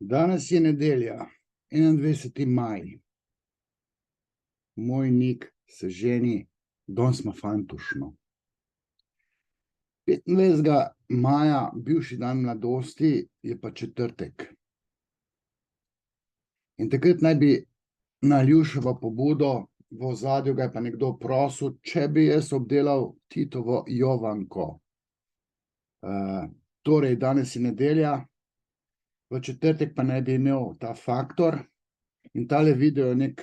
Danes je nedelja, 21. maj. Moj nik se ženi, danes smo fantušno. 25. maja, bivši dan mladosti, je pa četrtek. In takrat naj bi na Ljuševo pobudo, v ozadju ga je pa nekdo prosil, če bi jaz obdelal Titovo Jovanko. Torej, danes je nedelja, v četrtek pa naj bi imel ta faktor in tale video je nek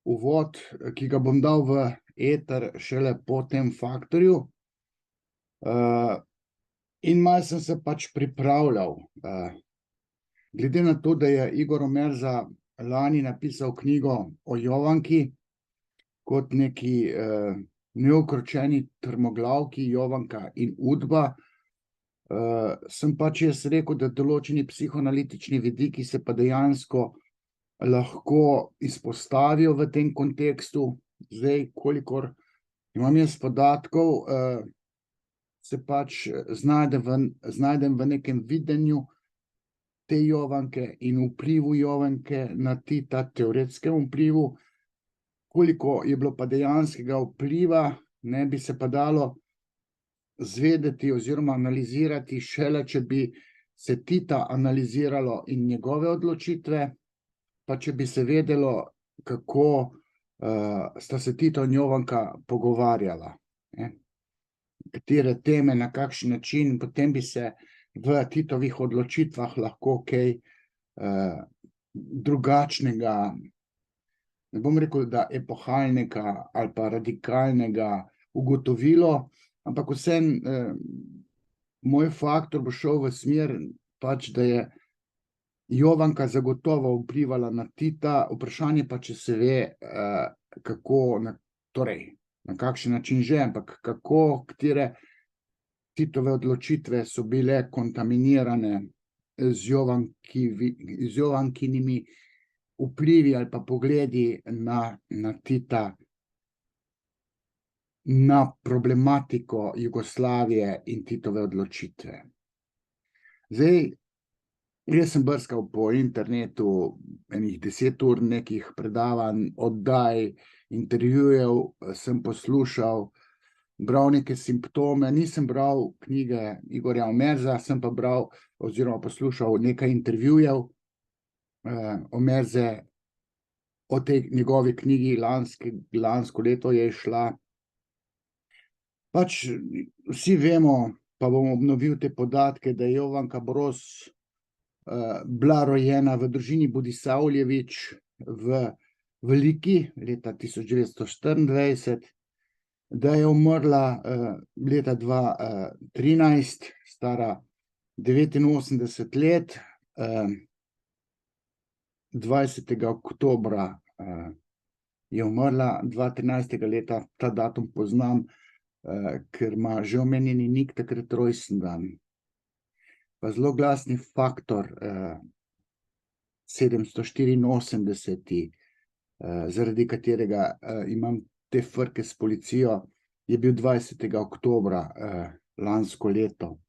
uvod, ki ga bom dal v eter šele po tem faktorju. In malo sem se pač pripravljal. Glede na to, da je Igor Omerza lani napisal knjigo o Jovanki kot neki neukročeni trmoglavki Jovanka in Udba, sem pač jaz rekel, da določeni psihoanalitični vidiki se pa dejansko lahko izpostavijo v tem kontekstu. Zdaj, kolikor imam jaz podatkov, se pač znajdem v nekem videnju te Jovanke in vplivu Jovanke na Tita, teoretskem vplivu. Koliko je bilo pa dejanskega vpliva, ne bi se pa dalo zvedeti oziroma analizirati šele, če bi se Tita analiziralo in njegove odločitve, pa če bi se vedelo, kako sta se Tito in Jovanka pogovarjala. Katere teme, na kakšen način, potem bi se v Titovih odločitvah lahko kaj drugačnega, ne bom rekel, da epohalnega ali pa radikalnega ugotovilo, ampak vseeno moj faktor bo šel v smer, pač, da je Jovanka zagotovo vplivala na Tita, vprašanje pa, če se ve, kako, torej, na kakšen način že, ampak kako, katere Titove odločitve so bile kontaminirane z Jovankinimi vplivi ali pa pogledi na Tita, na problematiko Jugoslavije in Titove odločitve. Zdaj, jaz sem brskal po internetu enih 10 ur nekih predavanj, oddaj, intervjujev, sem poslušal, bral neke simptome, nisem bral knjige Igorja Omerza, sem pa bral oziroma poslušal nekaj intervjujev Omerze o tej njegovi knjigi, lansko leto je izšla. Pač vsi vemo, pa bom obnovil te podatke, da je Jovanka Broz bila rojena v družini Budisavljević v Liki leta 1924, da je umrla leta 2013, stara 89 let, 20. oktobra je umrla, 2013. leta, ta datum poznam, ker ima že omenjeni nik takrat rojstni dan. Pa zelo glasni faktor 784, zaradi katerega imam te frke s policijo, je bil 20. oktobra lansko leto.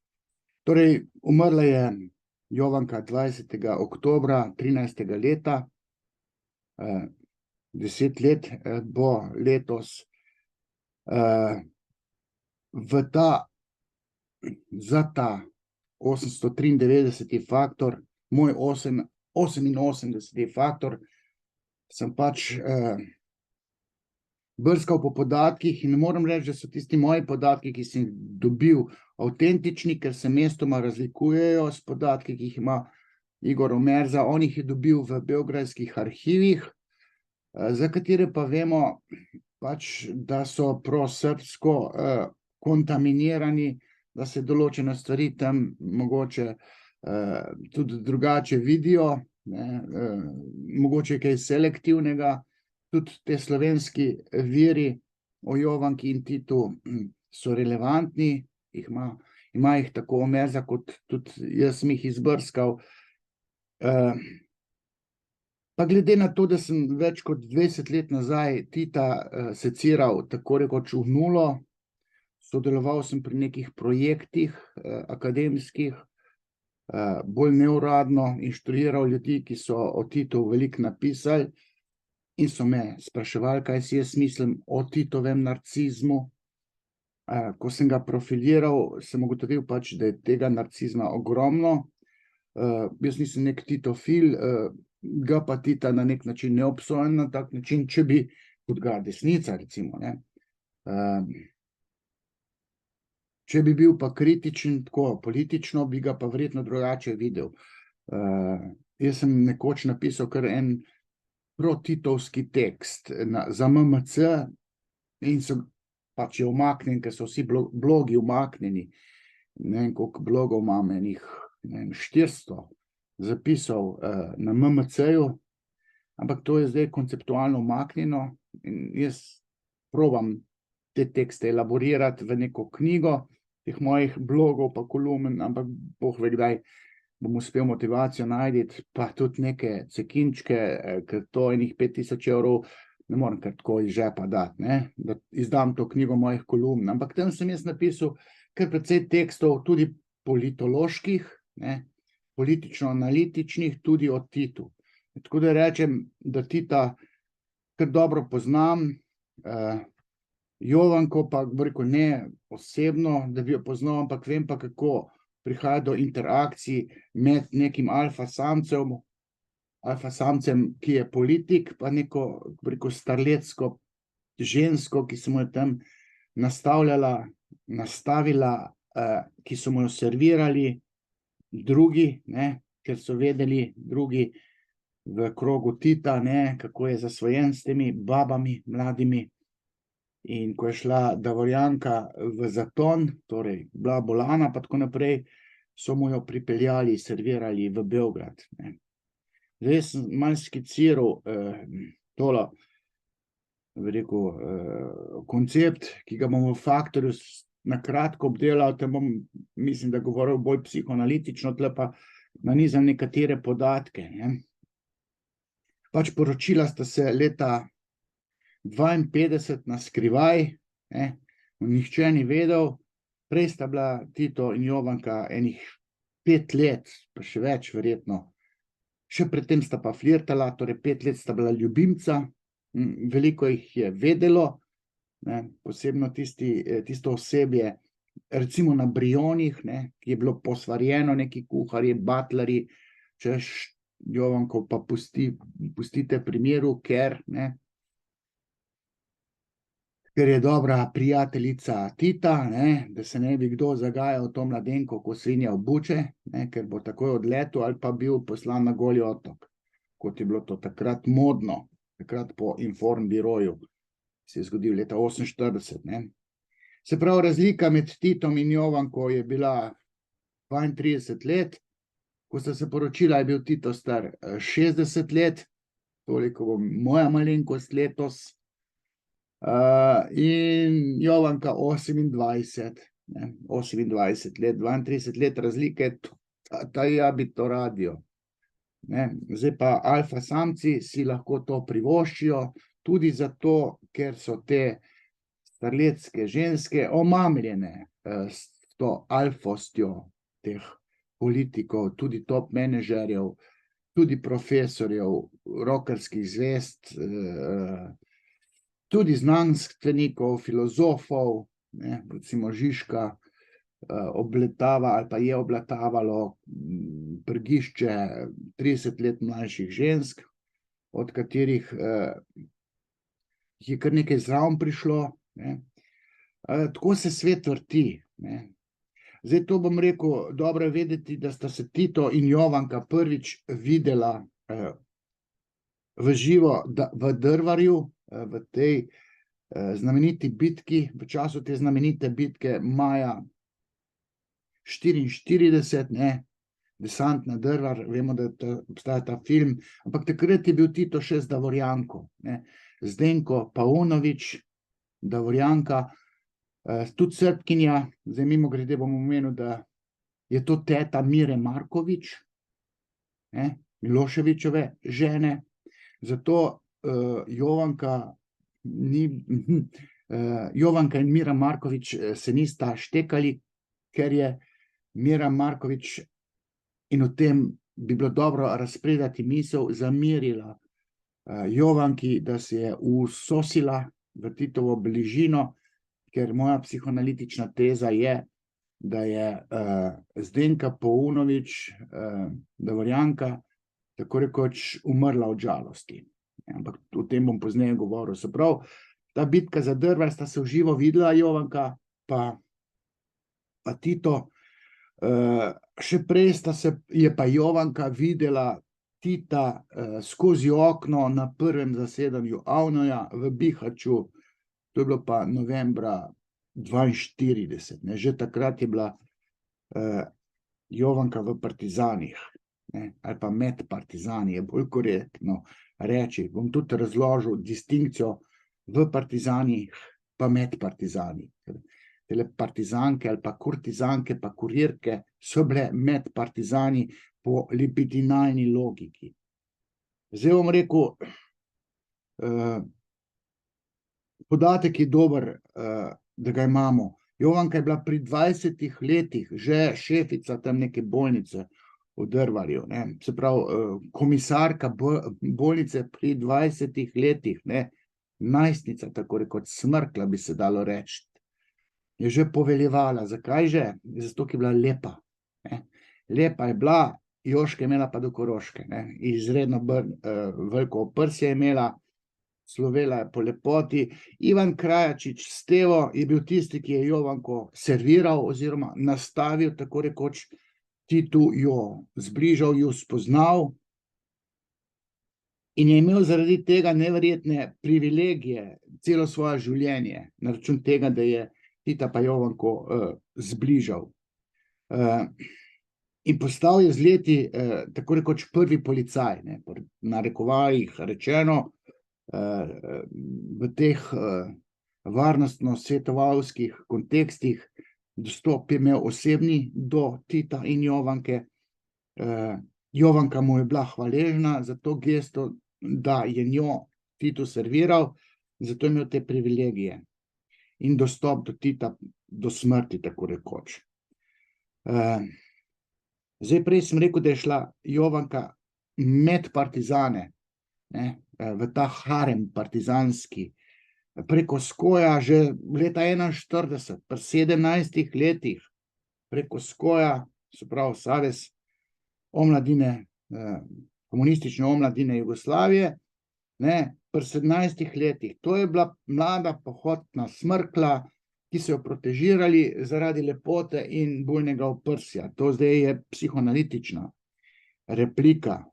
Torej, umrla je Jovanka 20. oktobra 13. leta, 10 let bo letos. Za ta 893. faktor, moj 88. faktor, sem pač brskal po podatkih in moram reči, da so tisti moji podatki, ki sem dobil, avtentični, ker se mestoma razlikujejo s podatki, ki jih ima Igor Omerza. On jih je dobil v beograjskih arhivih, za katere pa vemo, pač, da so prosrpsko kontaminirani, da se določene stvari tam mogoče tudi drugače vidijo, mogoče kaj selektivnega, tudi te slovenski viri o Jovanki in Titu so relevantni, ima jih tako Omerza, kot tudi jaz sem jih izbrskal. Pa glede na to, da sem več kot 20 let nazaj Tita seciral tako rekoč v nulo, sodeloval sem pri nekih projektih akademskih, bolj neuradno inštruiral ljudi, ki so o Titu veliko napisali in so me spraševali, kaj si jaz mislim o Titovem narcizmu. Ko sem ga profiliral, sem ugotovil pač, da je tega narcizma ogromno. Jaz nisem nek titofil, ga pa Tita na nek način ne obsojam na tak način, če bi, kot ga desnica recimo, ne. Če bi bil pa kritičen, tako politično, bi ga pa verjetno drugače videl. Jaz sem nekoč napisal kar en protitovski tekst za MMC in so pač je umaknjen, ker so vsi blogi umaknjeni. Ne vem, koliko blogov imam, enih 400 zapisov na MMC-ju, ampak to je zdaj konceptualno umaknjeno in jaz probam te tekste elaborirati v neko knjigo teh mojih blogov pa kolumn, ampak Bog ve kdaj bom uspel motivacijo najti, pa tudi neke cekinčke, ker to enih 5000 evrov ne morem kar tako iz žepa dati, ne, da izdam to knjigo mojih kolumn, ampak tam sem jaz napisal kar precej tekstov, tudi politoloških, ne, politično-analitičnih, tudi o Titu. Tako da rečem, da Tita kar dobro poznam, Jovanko pa, bo rekel, ne osebno, da bi jo poznal, ampak vem pa, kako prihaja do interakcij med nekim alfa samcem, ki je politik, pa neko, bo rekel, starletsko žensko, ki se mu je tam nastavila, ki so mu jo servirali drugi, ne, ker so vedeli drugi v krogu Tita, ne, kako je zasvojen s temi babami, mladimi. In ko je šla Davorjanka v zaton, torej bila bolana, pa tako naprej, so mu jo pripeljali, servirali v Beograd, ne. Zdaj sem malo skiciral tole, bi rekel, koncept, ki ga bom v Faktorju na kratko obdelal, tam bom, mislim, da govoril bolj psihoanalitično, tule pa nanizam nekatere podatke, ne. Pač poročila sta se leta 52 na skrivaj, ne, nihče ni vedel, prej sta bila Tito in Jovanka enih 5 let, pa še več verjetno, še predtem sta pa flirtala, torej 5 let sta bila ljubimca, veliko jih je vedelo, ne, posebno tisto osebje, recimo na Brionih, ne, ki je bilo posvarjeno, neki kuharji, butlerji, češ Jovanko pa pustite pri miru, ker je dobra prijateljica Tita, ne, da se ne bi kdo zagajal to mladenko, ko svinja v buče, ne, ker bo takoj odletel ali pa bil poslan na Goli otok, kot je bilo to takrat modno, takrat po informbiroju, se je zgodil leta 48, ne. Se pravi, razlika med Titom in Jovanko je bila 32 let, ko sta se poročila, je bil Tito star 60 let, toliko bo moja malenkost letos, in Jovanka 28, ne, 28 let, 32 let razlike, ja bi to radio, ne. Zdaj pa alfa samci si lahko to privoščijo, tudi zato, ker so te starletske ženske omamljene s to alfostjo teh politikov, tudi top menedžerjev, tudi profesorjev, rockerskih zvezd, tudi znanstvenikov, filozofov, ne, recimo Žižka obletava ali pa je obletavalo prgišče 30 let mlajših žensk, od katerih je kar nekaj zraven prišlo, ne. Tako se svet vrti, ne. Zdaj to bom rekel, dobro je vedeti, da sta se Tito in Jovanka prvič videla v živo v Drvarju, v tej znameniti bitki, v času te znamenite bitke maja 44, ne, desant na Drvar, vemo, da obstaja ta film, ampak takrat je bil Tito še z Davorjanko, ne, Zdenko Paunović, Davorjanka, tudi Srbkinja, zdaj mimogrede bom omenil, da je to teta Mire Marković, ne, Miloševićeve žene, zato Jovanka in Mira Marković se nista štekali, ker je Mira Marković in o tem bi bilo dobro razpredati misel, zamerila Jovanki, da se je usosila v Titovo bližino, ker moja psihoanalitična teza je, da je Zdenka Paunović, Davorjanka, tako rekoč umrla od žalosti. Ampak o tem bom pozneje govoril. Se pravi, ta bitka za Drvar sta se v živo videla, Jovanka pa Tito. Še prej je pa Jovanka videla Tita skozi okno na prvem zasedanju Avnoja v Bihaću, to je bilo pa novembra 1942. Že takrat je bila Jovanka v partizanih, ali pa med partizani, je bolj korektno reči. Bom tudi razložil distinkcijo v partizanih pa med partizani. Tele partizanke ali pa kurtizanke pa kurirke so bile med partizani po libidinalni logiki. Zdaj bom rekel, podatek je dober, da ga imamo. Jovanka je bila pri 20 letih že šefica tam neke bolnice v Drvarju. Se pravi, komisarka bolnice pri 20 letih, najstnica, tako rekoč smrkla bi se dalo reči, je že poveljevala. Zakaj že? Zato, ker je bila lepa. Lepa je bila, Jožka je imela pa do Koroške. Izredno veliko oprsje je imela, slovela je po lepoti. Ivan Krajačič Stevo je bil tisti, ki je Jovanko serviral oziroma nastavil, tako rekoč Titu jo zbližal, jo spoznal in je imel zaradi tega neverjetne privilegije celo svoje življenje, na račun tega, da je Tita pa Jovanko zbližal. In postal je z leti tako rekoč prvi policaj, po narekovajih rečeno, v teh varnostno-svetovalskih kontekstih. Dostop je imel osebni do Tita in Jovanke. Jovanka mu je bila hvaležna za to gesto, da je njo Titu serviral, zato je imel te privilegije in dostop do Tita do smrti, tako rekoč. Zdaj prej sem rekel, da je šla Jovanka med partizane, v ta harem partizanski, preko Skoja že leta 1941, pri 17 letih, preko Skoja, se pravi Savez omladine, komunistične omladine Jugoslavije, pri 17 letih. To je bila mlada pohotna smrkla, ki so jo protežirali zaradi lepote in bujnega oprsja. To zdaj je psihoanalitična replika.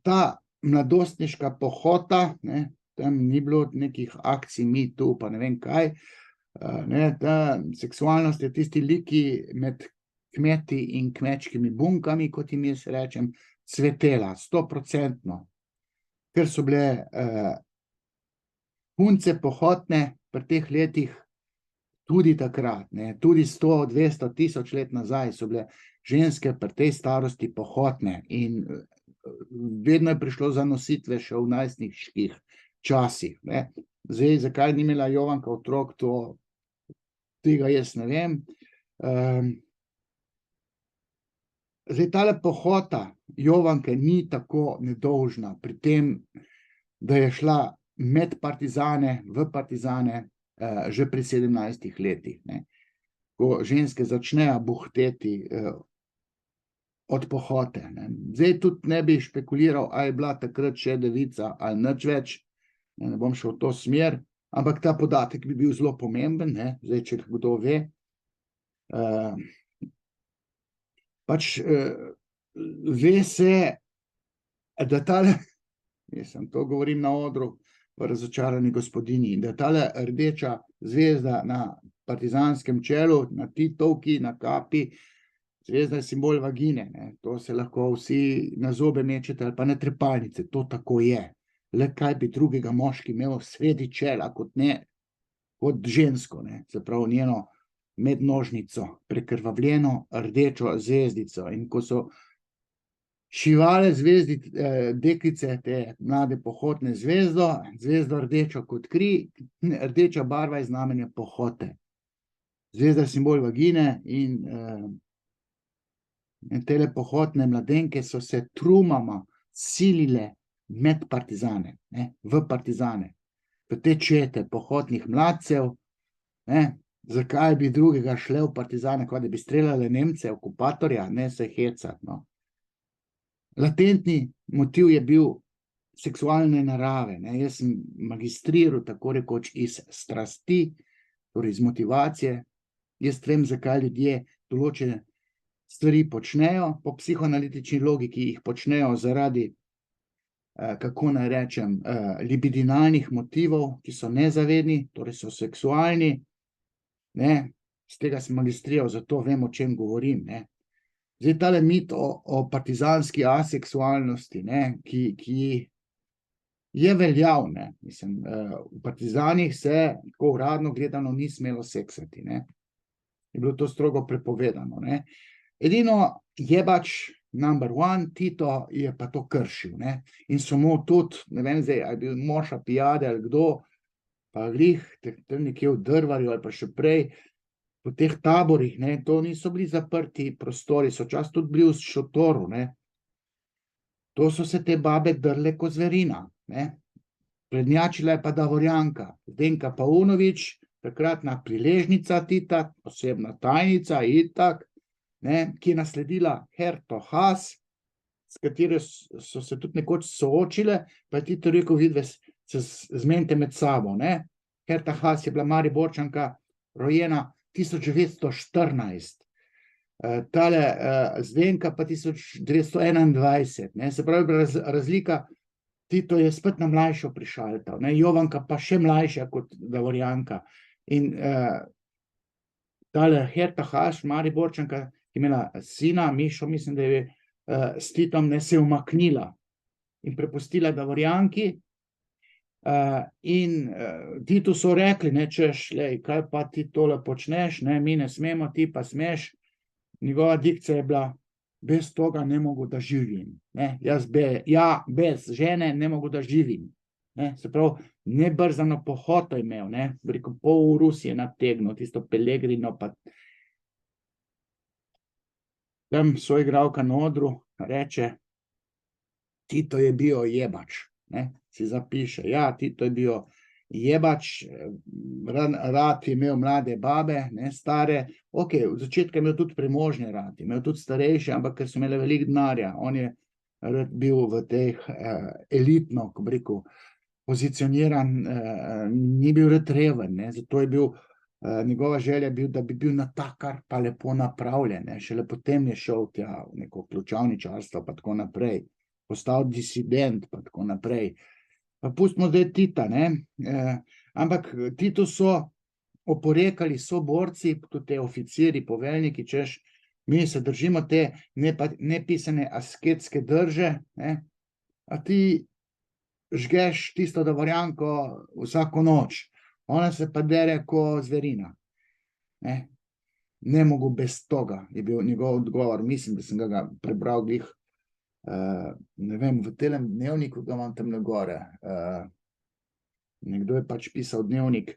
Ta mladostniška pohota, tam ni bilo nekih akcij, mi tu, pa ne vem kaj, ta seksualnost je tisti liki med kmeti in kmečkimi bunkami, kot jim jaz rečem, cvetela, 100%. Ker so bile punce pohotne pri teh letih tudi takrat, tudi 100, 200, 1000 let nazaj so bile ženske pri tej starosti pohotne in vedno je prišlo za nositve še v najstniških časih. Zdaj, zakaj ni imela Jovanka otrok, tega jaz ne vem. Zdaj, tale pohota Jovanke ni tako nedolžna pri tem, da je šla med partizane, v partizane že pri 17 letih. Ko ženske začnejo buhteti od pohote. Zdaj tudi ne bi špekuliral, ali je bila takrat še devica ali nič več, ne bom šel v to smer, ampak ta podatek bi bil zelo pomemben, zdaj, če kdo ve. Pač ve se, da tale, jaz sem to govorim na odru v Razočarani gospodinji, da tale rdeča zvezda na partizanskem čelu, na Titovki, na kapi, zvezda je simbol vagine, to se lahko vsi na zobe mečete ali pa na trepalnice, to tako je. Le kaj bi drugega moški imel sredi čela, kot žensko, se pravi njeno mednožnico, prekrvavljeno rdečo zvezdico. In ko so šivale deklice, te mlade pohotne zvezdo rdečo kot kri, rdeča barva je znamenje pohote. Zvezda je simbol vagine in In tele pohotne mladenke so se trumama silile med partizane, ne, v partizane, v te čete pohotnih mladcev, ne, zakaj bi drugega šle v partizane, kot da bi streljale Nemce, okupatorja, ne se hecati, no. Latentni motiv je bil seksualne narave, ne, jaz sem magistriral tako rekoč iz strasti, torej iz motivacije, jaz vem, zakaj ljudje določene stvari počnejo, po psihoanalitični logiki jih počnejo zaradi, kako naj rečem, libidinalnih motivov, ki so nezavedni, torej so seksualni, ne, z tega sem magistriral, zato vem, o čem govorim, ne. Zdaj, tale mit o partizanski aseksualnosti, ne, ki je veljav, ne, mislim, v partizanih se, tako uradno gledano, ni smelo seksati, ne. Je bilo to strogo prepovedano, ne. Edino jebač number one, Tito, je pa to kršil, ne. In so mu tudi, ne vem zdaj, ali je bil Moša Pijade ali kdo, pa glih tam nekje v Drvarju ali pa še prej, po teh taborih, ne, to niso bili zaprti prostori, so čas tudi bili v šotoru, ne. To so se te babe drle kot zverina, ne. Prednjačila je pa Davorjanka, Zdenka Paunovič, takratna priležnica Tita, osebna tajnica, itak, ne, ki je nasledila Herto Haas, s katero so se tudi nekoč soočile, pa je Tito rekel, vidve se zmenite med sabo, ne. Herta Haas je bila Mariborčanka, rojena 1914, tale Zdenka pa 1921, ne, se pravi, razlika, Tito je spet na mlajšo prišaltal, ne, Jovanka pa še mlajša kot Davorjanka. In tale Herta Haas, Mariborčanka, ki je imela sina, Mišo, mislim, da je s Titom, ne, se je umaknila in prepustila Davorjanki, in Titu so rekli, ne, češ, lej, kaj pa ti tole počneš, ne, mi ne smemo, ti pa smeš. Njegova dikcija je bila, bez toga ne mogu da živim, ne, bez žene ne mogu da živim, ne, se pravi, nebrzano pohoto imel, ne, bi rekel, pol Rusije nategnil, tisto Pelegrino, pa tam soigralka na odru reče, Tito je bil jebač, ne, si zapiše, ja, Tito je bil jebač, rad je imel mlade babe, ne, stare, okej, v začetku je imel tudi premožne rad, imel tudi starejše, ampak ker so imele veliko denarja, on je rad bil v teh elitno, ko bi rekel, pozicioniran, ni bil rad reven, ne, zato je bil, njegova želja je bil, da bi bil natakar pa lepo napravljen, ne, šele potem je šel tja v neko ključavničarstvo pa tako naprej, postal disident pa tako naprej. Pa pustimo zdaj Tita, ne, ampak Titu so oporekali soborci, tudi te oficirji, poveljniki, češ, mi se držimo te nepisane asketske drže, ne, a ti žgeš tisto Davorjanko vsako noč, ona se pa dere ko zverina, ne. Ne mogu bez toga, je bil njegov odgovor, mislim, da sem ga prebral glih, ne vem, v telem dnevniku ga imam tamle gore, nekdo je pač pisal dnevnik,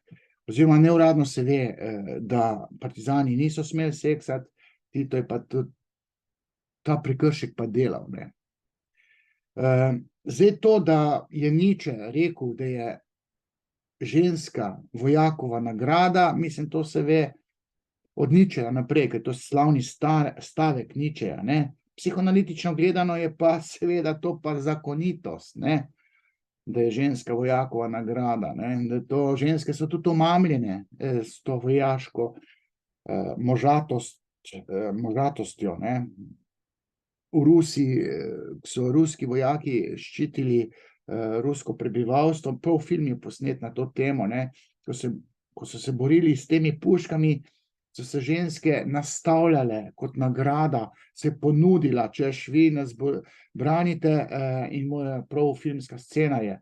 oziroma neuradno se ve, da partizani niso smeli seksati, Tito je pa tudi ta prekršek pa delal, ne. Zdaj to, da je Nietzsche rekel, da je ženska vojakova nagrada, mislim, to se ve od Nietzscheja naprej, ker to je slavni stavek Nietzscheja, ne. Psihoanalitično gledano je pa seveda to pa zakonitost, ne, da je ženska vojakova nagrada, ne, da to ženske so tudi omamljene s to vojaško možatostjo, ne. V Rusiji so ruski vojaki ščitili rusko prebivalstvo, prav film je posnet na to temo, ne, ko so se borili s temi puškami, so se ženske nastavljale kot nagrada, se ponudila, češ, vi nas branite, in moja prav filmska scena je,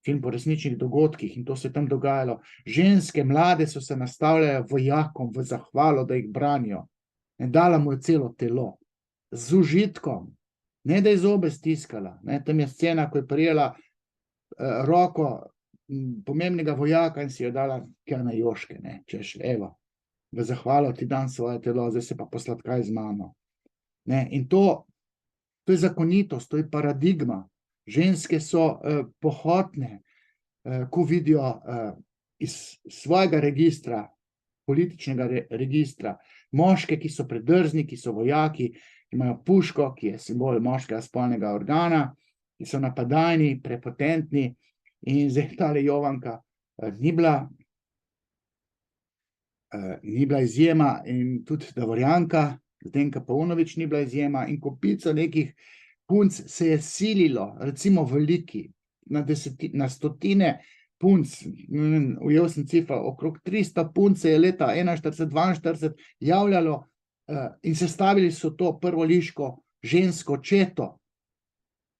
film po resničnih dogodkih, in to se je tam dogajalo. Ženske mlade so se nastavljale vojakom v zahvalo, da jih branijo. In dala mu je celo telo. Z užitkom. Ne, da je zobe stiskala, ne, tam je scena, ko je prijela roko pomembnega vojaka in si jo dala kar na joške, ne, češ, evo, v zahvalo ti dam svoje telo, zdaj se pa posladkaj z mano. Ne? In to je zakonitost, to je paradigma. Ženske so pohotne, ko vidijo iz svojega registra, političnega registra, moške, ki so predrzni, ki so vojaki, imajo puško, ki je simbol moškega spolnega organa, ki so napadajni, prepotentni, in zdaj tale Jovanka ni bila izjema, in tudi Davorjanka, Zdenka Paunovič ni bila izjema, in kopico nekih punc se je sililo, recimo v Liki, na stotine punc, ujel sem cifra, okrog 300 punc se je leta 41-42 javljalo in sestavili so to prvo liško žensko četo,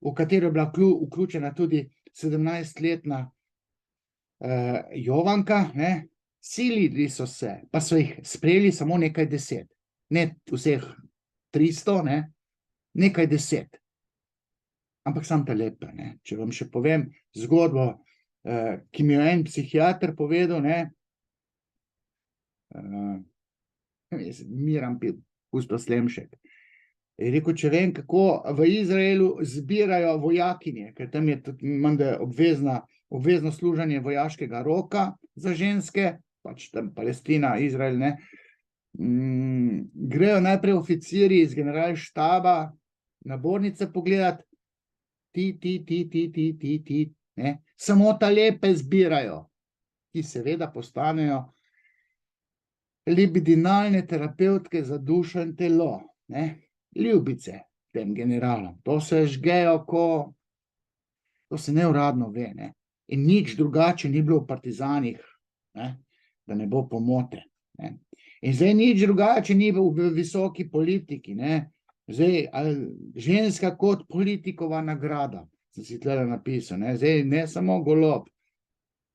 v katero je bila vključena tudi 17-letna Jovanka, ne? Silili so se, pa so jih sprejeli samo nekaj 10, ne vseh 300, ne? Nekaj 10. Ampak sam ta lepe, ne? Če vam še povem zgodbo, ki mi jo en psihiater povedal, ne? Miran Pustoslemšek. Je rekel, če vem, kako v Izraelu zbirajo vojakinje, ker tam je tudi menda obvezno služenje vojaškega roka za ženske, pač tam Palestina, Izrael, ne. Grejo najprej oficirji iz generalštaba nabornice pogledat, ne. Samo ta lepe zbirajo, ki seveda postanejo libidinalne terapevtke za dušo in telo, ne. Ljubice tem generalom. To se žgejo, to se neuradno ve, ne. In nič drugače ni bilo v partizanih, ne, da ne bo pomote, ne. In zdaj nič drugače ni v visoki politiki, ne. Zdaj, ženska kot politikova nagrada, sem si tlele napisal, ne. Zdaj, ne samo Golob,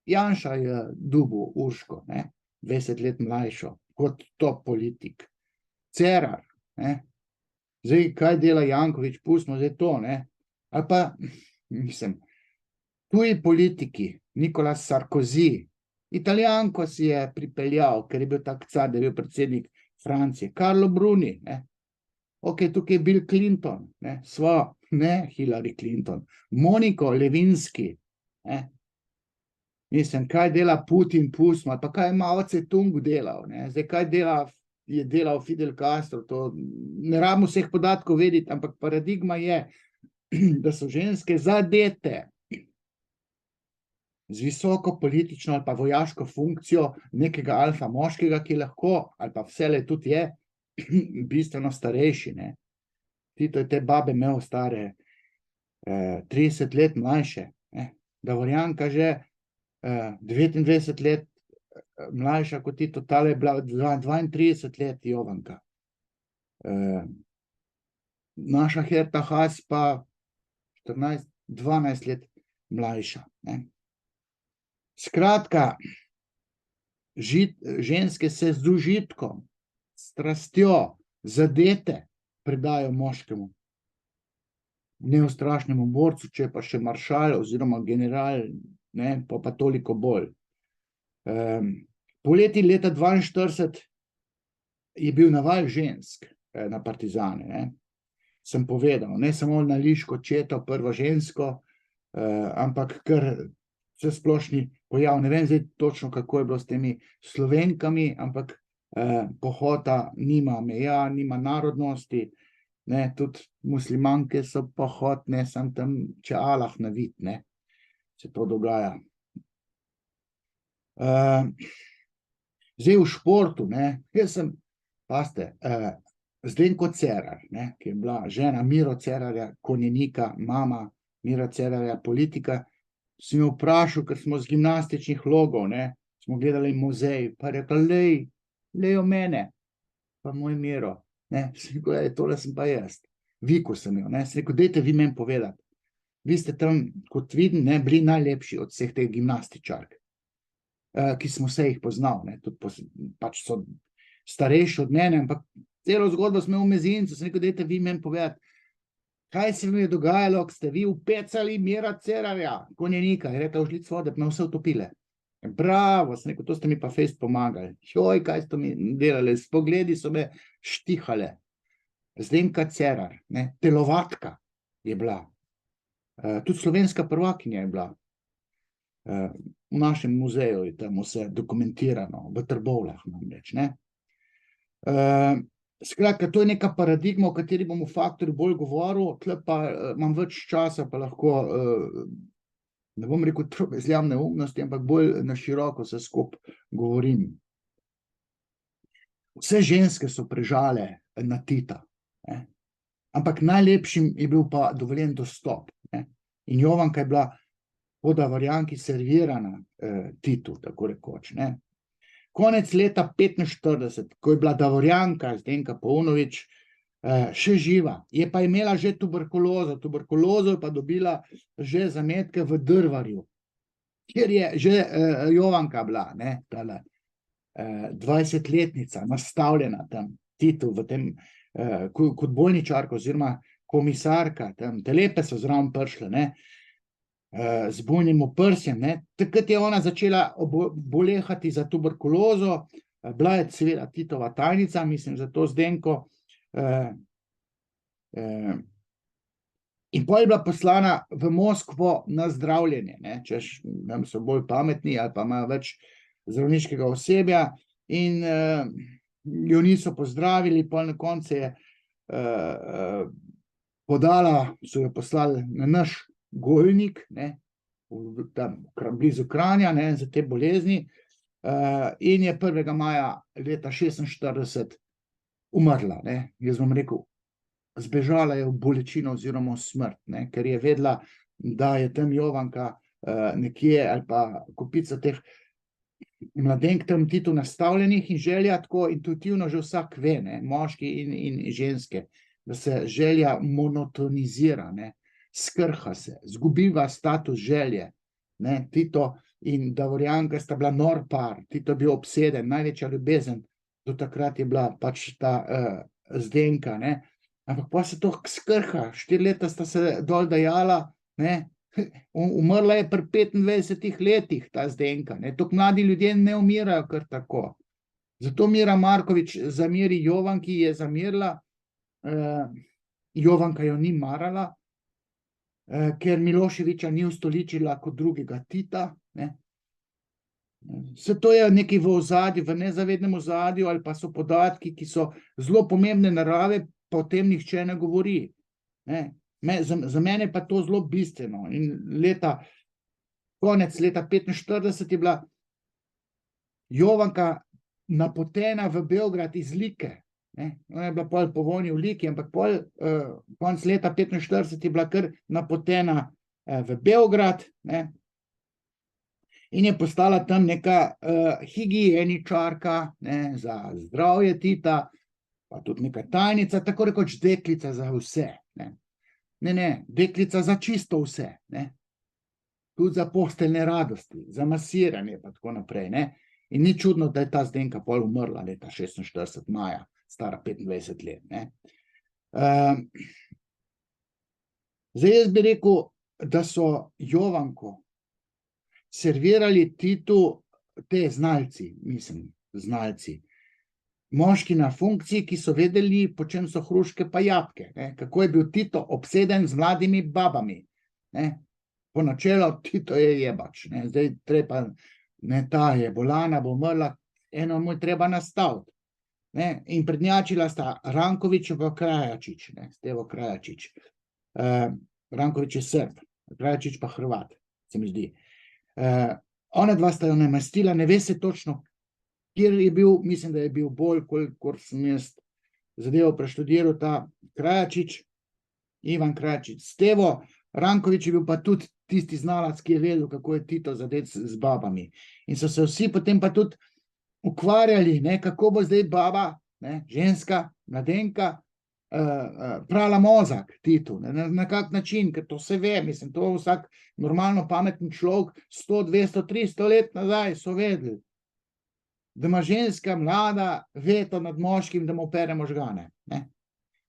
Janša je dobil Urško, ne, 20 let mlajšo, kot top politik. Cerar, ne. Zdaj, kaj dela Janković, pustimo zdaj to, ne. Ali pa, mislim, tuji politiki, Nicolas Sarkozy, Italijanko si je pripeljal, ker je bil tak car, da je bil predsednik Francije, Carlo Bruni, ne. Ok, tukaj je Bill Clinton, ne, ne Hillary Clinton, Moniko Levinsky, ne. Mislim, kaj dela Putin, pustimo, ali pa kaj je Mao Tse-tung delal, ne. Zdaj, kaj je delal Fidel Castro, to ne rabimo vseh podatkov vedeti, ampak paradigma je, da so ženske zadete z visoko politično ali pa vojaško funkcijo nekega alfa moškega, ki lahko, ali pa vselej tudi je, bistveno starejši, ne. Tito je te babe imel stare 30 let mlajše, ne. Davorjanka že 29 let mlajša kot Tito, tale je bila 32 let Jovanka. Naša Herta Haas pa 12 let mlajša, ne. Skratka, ženske se z užitkom, strastjo, zadete predajo moškemu, neustrašnemu borcu, če pa še maršal oziroma general, ne, pa toliko bolj. Poleti leta 42 je bil naval žensk na partizane, ne. Sem povedal, ne samo na liško četo, prvo žensko, ampak kar vsesplošni pojav. Ne vem zdaj točno, kako je bilo s temi Slovenkami, ampak pohota nima meja, nima narodnosti, ne, tudi muslimanke so pohotne, sem tam, če Allah na vid, ne, se to dogaja. Zdaj v športu, ne, jaz sem, pazite, Zdenko Cerar, ne, ki je bila žena Miro Cerarja, konjenika, mama Mira Cerarja, politika, sem jo vprašal, ker smo z gimnastičnih logov, ne, smo gledali muzej, pa je rekla, lejo mene, pa moj Miro, ne, sem rekel, tole sem pa jaz, vikal sem jo, ne, sem rekel, dajte vi meni povedati, vi ste tam, kot vidim, ne, bili najlepši od vseh teh gimnastičark, ki smo vse jih poznal, ne, tudi pač so starejši od mene, ampak celo zgodbo smo v mezincu, sem rekel, dajte vi meni povedati, kaj se mi je dogajalo, ko ste vi upecali Mira Cerarja, konjenika, je rekla, žlic vode, pa me vse utopile. Bravo, sem rekel, to ste mi pa fejst pomagali. Joj, kaj ste mi delali, s pogledi so me štihale. Zdenka Cerar, ne, telovatka je bila, tudi slovenska prvakinja je bila. V našem muzeju je tam vse dokumentirano, v Trbovljah namreč, ne. Skratka, to je neka paradigma, o kateri bom v Faktorju bolj govoril, tle pa imam več časa, pa lahko, ne bom rekel trobezljam neumnosti, ampak bolj na široko se skupaj govorim. Vse ženske so prežale na Tita, ne. Ampak najlepšim je bil pa dovoljen dostop, ne. In Jovanka je bila po Davorjanki servirana Titu, tako rekoč, ne. Konec leta 1945, ko je bila Davorjanka, Zdenka Paunovič, še živa, je pa imela že tuberkulozo. Tuberkulozo je pa dobila že zametke v Drvarju, kjer je že Jovanka bila, ne, tale 20-letnica, nastavljena tam, Titu, v tem, kot bolničarka oziroma komisarka, tam telepe so zraven prišle, ne, z bujnim oprsjem, ne. Takrat je ona začela bolehati za tuberkulozo, bila je seveda Titova tajnica, mislim, za to Zdenko, in pol je bila poslana v Moskvo na zdravljenje, ne, češ, tam so bolj pametni ali pa imajo več zdravniškega osebja, in jo niso pozdravili, pol na koncu je podala, so jo poslali na naš Golnik, ne, tam blizu Kranja, ne, za te bolezni, in je 1. maja leta 1946 umrla, ne. Jaz bom rekel, zbežala je v bolečino oziroma v smrt, ne, ker je vedela, da je tam Jovanka nekje, ali pa kopica teh mladenk tam Titu nastavljenih, in želja tako intuitivno že vsak ve, ne, moški in ženske, da se želja monotonizira, ne, skrha se, zgubiva status želje, ne. Tito in Davorjanka sta bila nor par, Tito je bil obseden, največja ljubezen do takrat je bila pač ta Zdenka, ne. Ampak pol se to skrha, 4 leta sta se dol dajala, ne, umrla je pri 25 letih ta Zdenka, ne, tako mladi ljudje ne umirajo kar tako. Zato Mira Markovič zameri Jovanki, je zamerila, Jovanka jo ni marala, ker Miloševića ni ustoličila kot drugega Tita, ne. Vse to je nekaj v ozadju, v nezavednem ozadju, ali pa so podatki, ki so zelo pomembne narave, pa o tem nihče ne govori, ne. Za mene pa to zelo bistveno, in konec leta 1945 je bila Jovanka napotena v Beograd iz Like, ne. Ona je bila pol po vojni v Liki, ampak pol konec leta 1945 je bila kar napotena v Beograd, ne, in je postala tam neka higieničarka, ne, za zdravje Tita, pa tudi neka tajnica, tako rekoč deklica za vse, ne. Ne, deklica za čisto vse, ne. Tudi za posteljne radosti, za masiranje pa tako naprej, ne. In ni čudno, da je ta Zdenka pol umrla leta 1946 maja, stara 25 let, ne. Zdaj jaz bi rekel, da so Jovanko servirali Titu te znalci, mislim, znalci, moški na funkciji, ki so vedeli, po čem so hruške pa jabolka, ne, kako je bil Tito obseden z mladimi babami, ne. Po načelu Tito je jebač, ne, zdaj treba, ne, ta je bolana, bo umrla, eno mu je treba nastaviti, ne, in prednjačila sta Ranković pa Krajačič, ne, Stevo Krajačič. Ranković je Srb, Krajačič pa Hrvat, se mi zdi. Onadva sta jo namestila, ne ve se točno, kjer je bil, mislim, da je bil bolj, kolikor sem jaz zadevo preštudiral, ta Krajačič, Ivan Krajačič. Stevo Ranković je bil pa tudi tisti znalac, ki je vedel, kako je Tito zadet z babami. In so se vsi potem pa tudi ukvarjali, ne, kako bo zdaj baba, ne, ženska, mladenka, prala mozak Titu, ne, na kak način, ker to se ve, mislim, to vsak normalno pameten človek 100, 200, 300 let nazaj so vedeli, da ima ženska mlada veto nad moškim, da mu opere možgane, ne.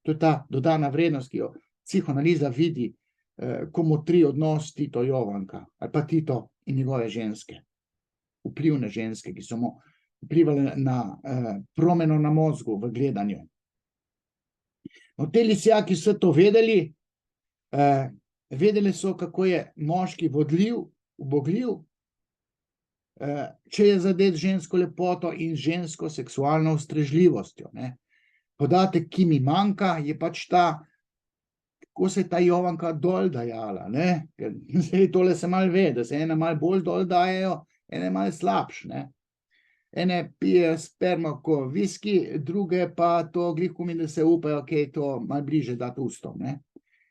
To je ta dodana vrednost, ki jo psihoanaliza vidi, ko motri odnos Tito-Jovanka, ali pa Tito in njegove ženske, vplivne ženske, ki so mu vplivale na promeno na mozgu v gledanju. No, te lisjaki so to vedeli, vedeli so, kako je moški vodljiv, ubogljiv, če je zadet žensko lepoto in žensko seksualno ustrežljivostjo, ne. Podatek, ki mi manjka, je pač ta, kako se je ta Jovanka dol dajala, ne. Ker zdaj tole se malo ve, da se ene malo bolj dol dajejo, ene malo slabš, ne. Ene pijejo spermo ko viski, druge pa to glih komaj, da se upajo kaj to malo bliže dati ustom, ne.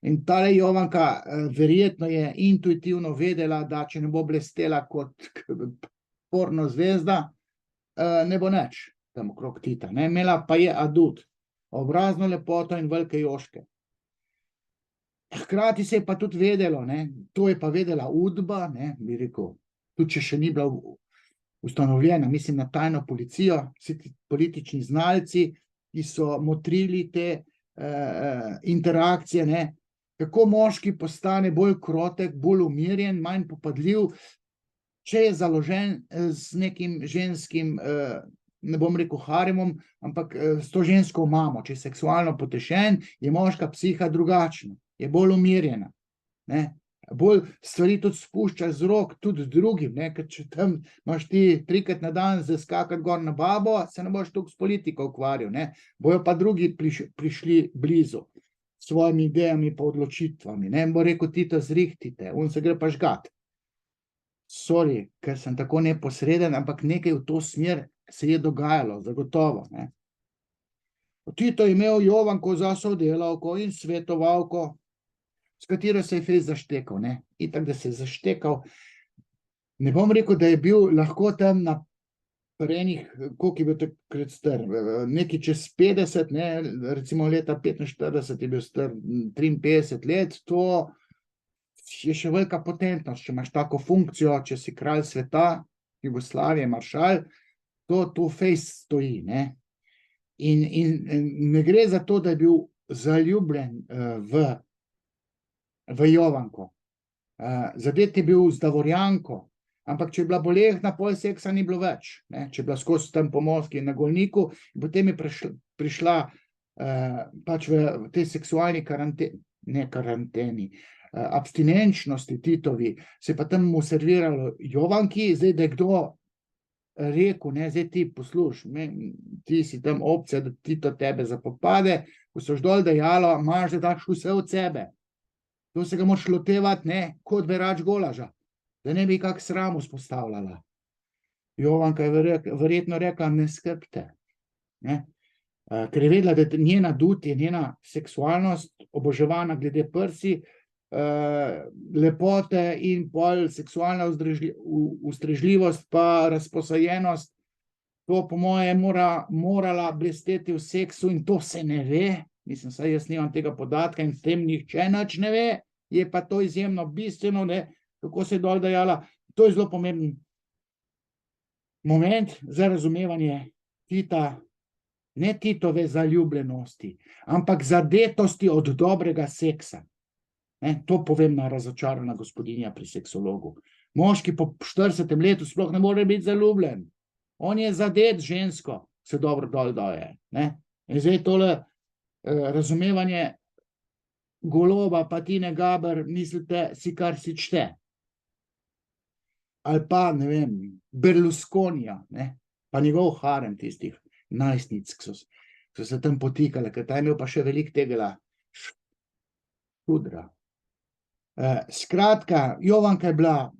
In tale Jovanka verjetno je intuitivno vedela, da če ne bo blestela kot porno zvezda, ne bo nič tam okrog Tita, ne. Imela pa je adut, obrazno lepoto in velike jožke. Hkrati se je pa tudi vedelo, ne, to je pa vedela Udba, ne, bi rekel, tudi če še ni bila ustanovljena, mislim na tajno policijo, vsi ti politični znalci, ki so motrili te interakcije, ne, kako moški postane bolj krotek, bolj umirjen, manj popadljiv, če je založen z nekim ženskim, ne bom rekel haremom, ampak s to žensko mamo, če je seksualno potešen, je moška psiha drugačna, je bolj umirjena, ne. Bolj stvari tudi spušča z rok tudi drugim, ne, ker če tam imaš ti 3-krat na dan skakati gor na babo, se ne boš toliko s politiko ukvarjal, ne. Bojo pa drugi prišli blizu s svojimi idejami pa odločitvami, ne. Bo rekel Tito, zrihtite, on se gre pa žgat. Sorry, ker sem tako neposreden, ampak nekaj v to smer se je dogajalo, zagotovo, ne. Tito je imel Jovanko za sodelavko in svetovalko, s katero se je fejst zaštekal, ne. Itak, da se je zaštekal, ne bom rekel, da je bil lahko tam na pri enih, koliko je bil takrat star, nekaj čez 50, ne, recimo leta 45 je bil star 53 let, to je še velika potentnost, če imaš tako funkcijo, če si kralj sveta, Jugoslavije, maršal, to fejst stoji, ne. In ne gre za to, da je bil zaljubljen v Jovanko. Zadet je bil z Davorjanko, ampak če je bila bolehna, pol seksa ni bilo več, ne, če je bila skozi tam po Moskvi na Golniku, potem je prišla pač v tej seksualni abstinenčnosti Titovi, se pa tam mu serviralo Jovanki, zdaj, da je kdo rekel, ne, zdaj ti posluš, ti si tam opcija, da Tito tebe zapopade, ko so dol dejalo, imaš, da daš vse od sebe. To se ga moraš lotevati, ne, kot berač golaža, da ne bi kak sram vzpostavljala. Jovanka je verjetno rekla, ne skrbite, ne, ker je vedela, da njena dut je njena seksualnost oboževana glede prsi, lepote in pol seksualna ustrežljivost pa razposajenost, to po moje morala blesteti v seksu in to se ne ve, mislim, saj jaz nimam tega podatka in s tem nihče nič ne ve, je pa to izjemno bistveno, ne, kako se je dol dajala, to je zelo pomemben moment za razumevanje Tita, ne Titove zaljubljenosti, ampak zadetosti od dobrega seksa. Ne, to povem na razočarana gospodinja pri seksologu. Moški po 40. letu sploh ne more biti zaljubljen. On je zadet žensko, se dobro dol daje, ne. In zdaj tole razumevanje Goloba pa Tine Gaber, mislite si, kar si čte. Ali pa, ne vem, Berlusconija, ne, pa njegov harem tistih najstnic, ki so se tam potikale, ker ta je imel pa še veliko tega šudra. Skratka, Jovanka je bila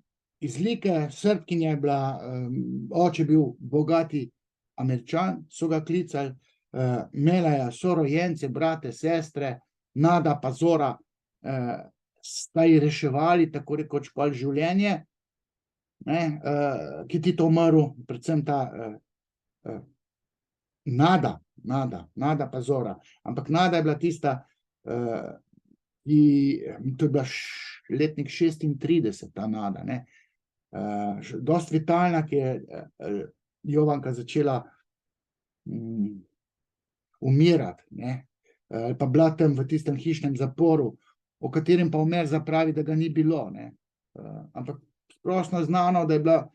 iz Like, Srbkinja je bila, oče je bil bogati Američan, so ga klicali, imela je sorojence, brate, sestre, Nada pa Zora, sta ji reševali tako rekoč pol življenje, ne, ki je Tito umrl, predvsem ta Nada pa Zora, ampak Nada je bila tista, to je bila letnik 36, ta Nada, ne, dosti vitalna, ki je Jovanka začela umirati, ne, pa bila tam v tistem hišnem zaporu, o katerem pa Omerza pravi, da ga ni bilo, ne, ampak splošno znano, da je bila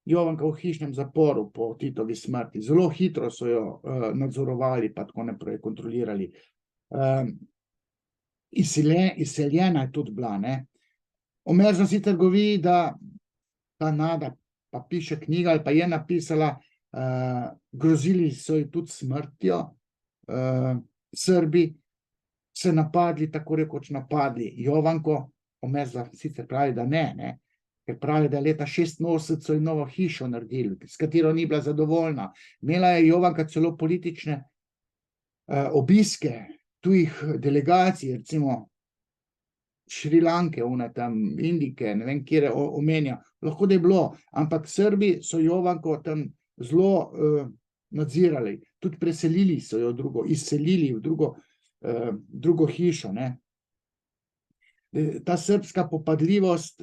Jovanka v hišnem zaporu po Titovi smrti, zelo hitro so jo nadzorovali pa tako naprej kontrolirali. Izseljena je tudi bila, ne. Omerza sicer govori, da ta Nada pa piše knjiga ali pa je napisala, grozili so ji tudi smrtjo, Srbi se napadli, tako rekoč napadli Jovanko, Omerza sicer pravi, da ne, ker pravi, da je leta 86 so ji novo hišo naredili, s katero ni bila zadovoljna. Imela je Jovanka celo politične obiske tujih delegacij, recimo Šrilanke, tam Indike, ne vem, kjer omenja. Lahko da je bilo, ampak Srbi so Jovanko tam zelo nadzirali. Tudi preselili so jo izselili v drugo hišo, ne. Ta srbska popadljivost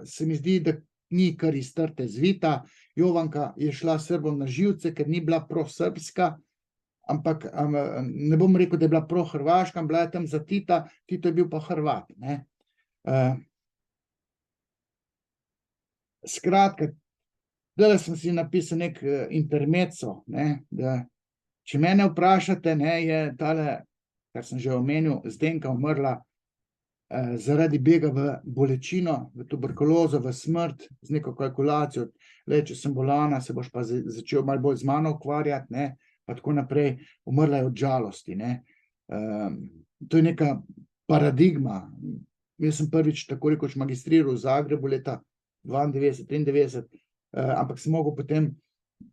se mi zdi, da ni kar iz trte zvita. Jovanka je šla Srbom na živce, ker ni bila prosrbska, ampak ne bom rekel, da je bila prohrvaška, bila je tam za Tita, Tito je bil pa Hrvat, ne. Skratka, zdajle sem si napisal nek intermezzo, ne, da če mene vprašate, ne, je tale, kar sem že omenil, Zdenka umrla zaradi bega v bolečino, v tuberkulozo, v smrt, z neko kalkulacijo, če sem bolana, se boš pa začel malo bolj z mano ukvarjati, ne, pa tako naprej. Umrla je od žalosti, ne. To je neka paradigma. Jaz sem prvič tako rekoč magistriral v Zagrebu leta 92, 93, ampak sem mogel potem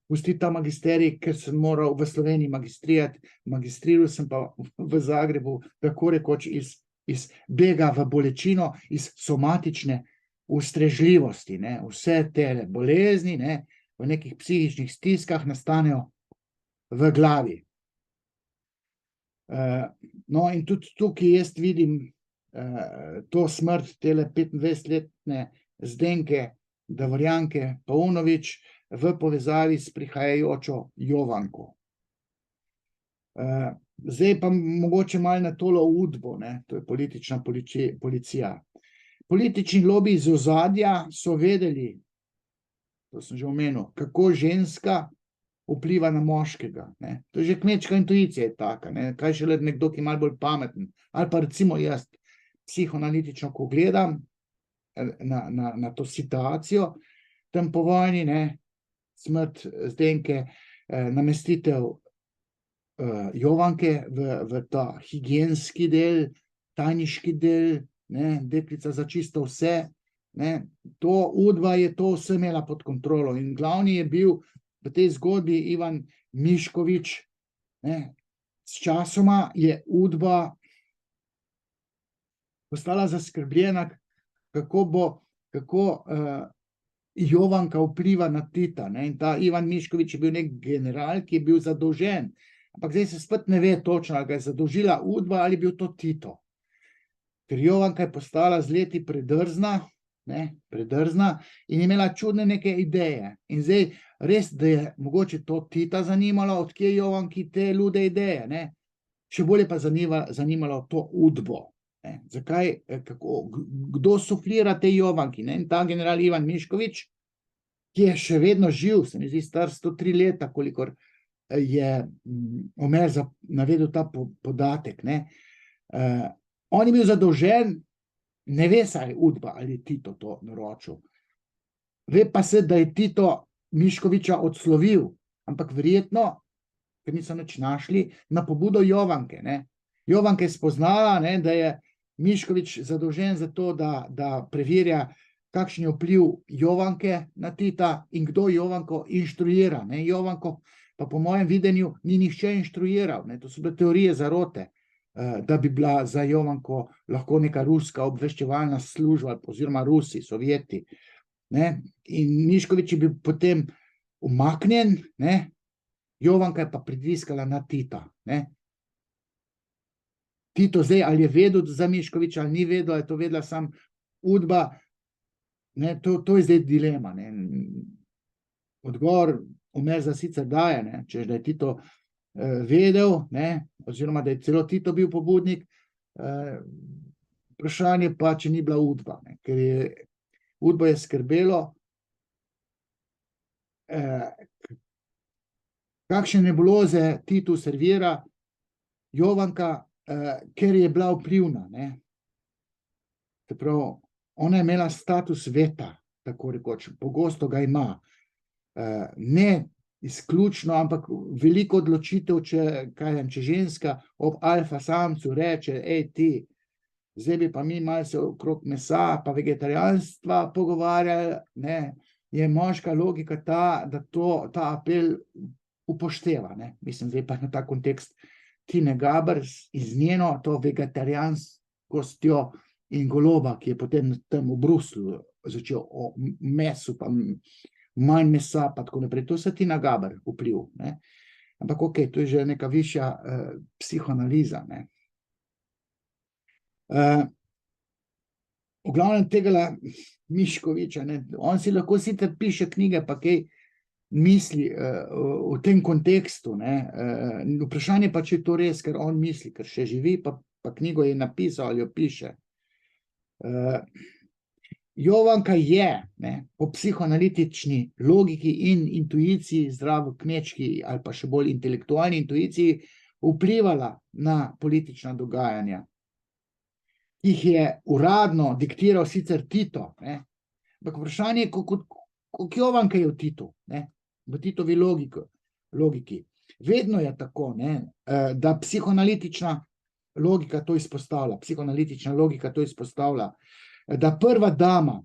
pustiti ta magisterij, ker sem moral v Sloveniji magistrirati. Magistriral sem pa v Zagrebu tako rekoč iz bega v bolečino, iz somatične ustrežljivosti, ne. Vse tele bolezni, ne, v nekih psihičnih stiskah nastanejo v glavi. No, in tudi tukaj jaz vidim to smrt tele 25-letne Zdenke Davorjanke Paunovič v povezavi s prihajajočo Jovanko. Zdaj pa mogoče malo na tole Udbo, ne, to je politična policija. Politični lobiji iz ozadja so vedeli, to sem že omenil, kako ženska vpliva na moškega, ne. To je že kmečka intuicija je taka, ne, kaj šele nekdo, ki je malo bolj pameten. Ali pa recimo jaz, psihoanalitično, ko gledam na to situacijo, tam po vojni, ne, smrt Zdenke, namestitev Jovanke v ta higienski del, tajniški del, ne, deklica za čisto vse, ne, to Udba je to vse imela pod kontrolo in glavni je bil v tej zgodbi Ivan Mišković, ne. Sčasoma je Udba postala zaskrbljena, kako Jovanka vpliva na Tita, ne, in ta Ivan Mišković je bil nek general, ki je bil zadolžen, ampak zdaj se spet ne ve točno, ali ga je zadolžila Udba ali je bil to Tito. Ker Jovanka je postala z leti predrzna in je imela čudne neke ideje. In zdaj res, da je mogoče to Tita zanimalo, odkje je Jovanki te lude ideje, ne. Še bolje pa zanimalo to Udbo. Zakaj, kdo suflira tej Jovanki, ne? In ta general Ivan Mišković, ki je še vedno živ, se mi zdi star 103 leta, kolikor je Omerza navedel ta podatek, ne. On je bil zadolžen, ne ve, saj je Udba ali Tito to naročil. Ve pa se, da je Tito Miškovića odslovil, ampak verjetno, ker niso nič našli, na pobudo Jovanke, ne. Jovanka je spoznala, ne, da je Mišković zadolžen za to, da preverja, kakšen je vpliv Jovanke na Tita in kdo Jovanko inštruira, ne. Jovanko pa po mojem videnju ni nihče inštruiral, ne. To so bile teorije zarote, da bi bila za Jovanko lahko neka ruska obveščevalna služba oziroma Rusi, Sovjeti, ne. In Mišković je bil potem umaknjen, ne. Jovanka je pa pritiskala na Tita, ne. Tito zdaj, ali je vedel za Miškovića ali ni vedel, ali je to vedela sam Udba, ne, to je zdaj dilema, ne. Odgovor Omerza sicer daje, ne, češ da je Tito vedel, ne, oziroma da je celo Tito bil pobudnik, vprašanje pa, če ni bila Udba, ne, ker je Udbo je skrbelo, kakšne nebuloze Titu servira Jovanka, ker je bila vplivna, ne. Se pravi, ona je imela status veta, tako rekoč, pogosto ga ima. Ne izključno, ampak veliko odločitev, če ženska ob alfa samcu reče, ti, zdaj bi pa mi malo se okrog mesa pa vegetarijanstva pogovarjali, ne, je moška logika ta, da ta apel upošteva, ne. Mislim, zdaj pa na ta kontekst Tine Gaber iz njeno to vegetarijanskostjo in Goloba, ki je potem tam v Bruslju začel o mesu, pa manj mesa, pa tako naprej. To se Tina Gaber vpliv, ne. Ampak okej, to je že neka višja psihoanaliza, ne. V glavnem tega Miškoviča, ne, on si lahko sicer piše knjige, pa kaj misli v tem kontekstu, ne. Vprašanje pa, če je to res, ker on misli, ker še živi, pa knjigo je napisal ali jo piše. Jovanka je, ne, po psihoanalitični logiki in intuiciji, zdravo kmečki ali pa še bolj intelektualni intuiciji, vplivala na politična dogajanja. Jih je uradno diktiral sicer Tito, ne, ampak vprašanje je, koliko Jovanka je v Titu, ne, v Titovi logiki. Vedno je tako, ne, da psihoanalitična logika to izpostavlja, da prva dama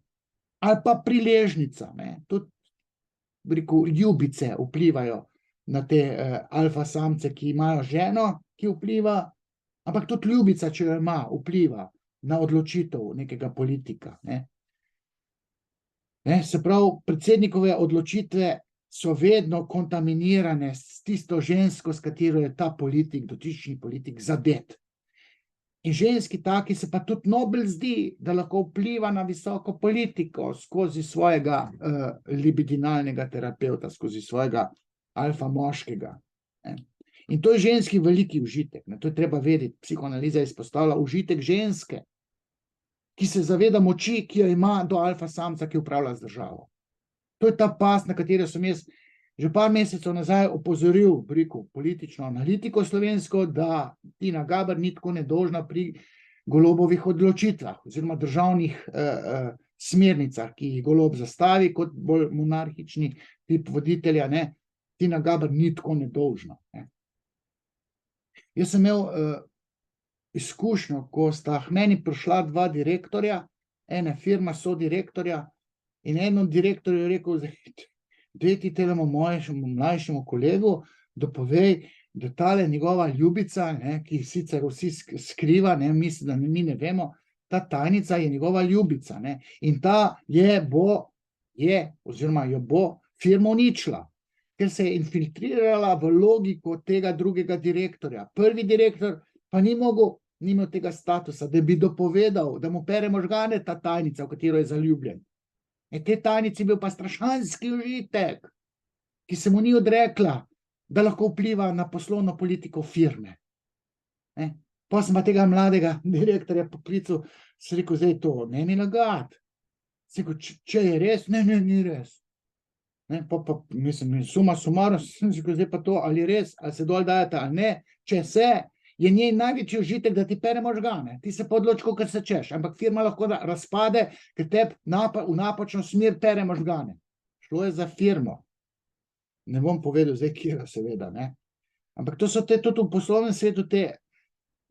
ali pa priležnica, ne, tudi, bi rekel, ljubice vplivajo na te alfa samce, ki imajo ženo, ki vpliva, ampak tudi ljubica, če jo ima, vpliva na odločitev nekega politika, ne. Se pravi, predsednikove odločitve so vedno kontaminirane s tisto žensko, s katero je ta politik, dotični politik zadet. In ženski taki se pa tudi nobel zdi, da lahko vpliva na visoko politiko skozi svojega libidinalnega terapevta, skozi svojega alfa moškega, ne. In to je ženski veliki užitek, ne, to je treba vedeti, psihoanaliza izpostavlja užitek ženske, ki se zaveda moči, ki jo ima do alfa samca, ki upravlja z državo. To je ta past, na katero sem jaz že par mesecev nazaj opozoril, rekel, politično analitiko slovensko, da Tina Gaber ni tako nedolžna pri Golobovih odločitvah oziroma državnih smernicah, ki jih Golob zastavi kot bolj monarhični tip voditelja, ne. Tina Gaber ni tako nedolžna, ne. Jaz sem imel izkušnjo, ko sta k meni prišla dva direktorja, ena firma sodirektorja, in eden od direktorjev je rekel, daj ti temu mojemu mlajšemu kolegu, dopovej, da tale njegova ljubica, ne, ki sicer vsi skriva, ne, misli, da mi ne vemo, ta tajnica je njegova ljubica, ne, in ta oziroma jo bo firmo uničila, ker se je infiltrirala v logiko tega drugega direktorja. Prvi direktor pa ni imel tega statusa, da bi dopovedal, da mu pere možgane ta tajnica, v katero je zaljubljen. In te tajnici bil pa strašanski užitek, ki se mu ni odrekla, da lahko vpliva na poslovno politiko firme. Potem sem pa tega mladega direktorja poklical, sem rekel, zdaj to, ne mi lagati. Sem rekel, če je res, ne, ni res. Pa mislim, suma sumarum, sem rekel, zdaj pa to, ali res, ali se dol dajete, ali ne, če se, je njej največji užitek, da ti pere možgane. Ti se pa odloči, kakor se češ, ampak firma lahko razpade, ker tebi v napačno smer pere možgane. Šlo je za firmo. Ne bom povedal zdaj, kjera seveda, ne. Ampak to so tudi v poslovnem svetu te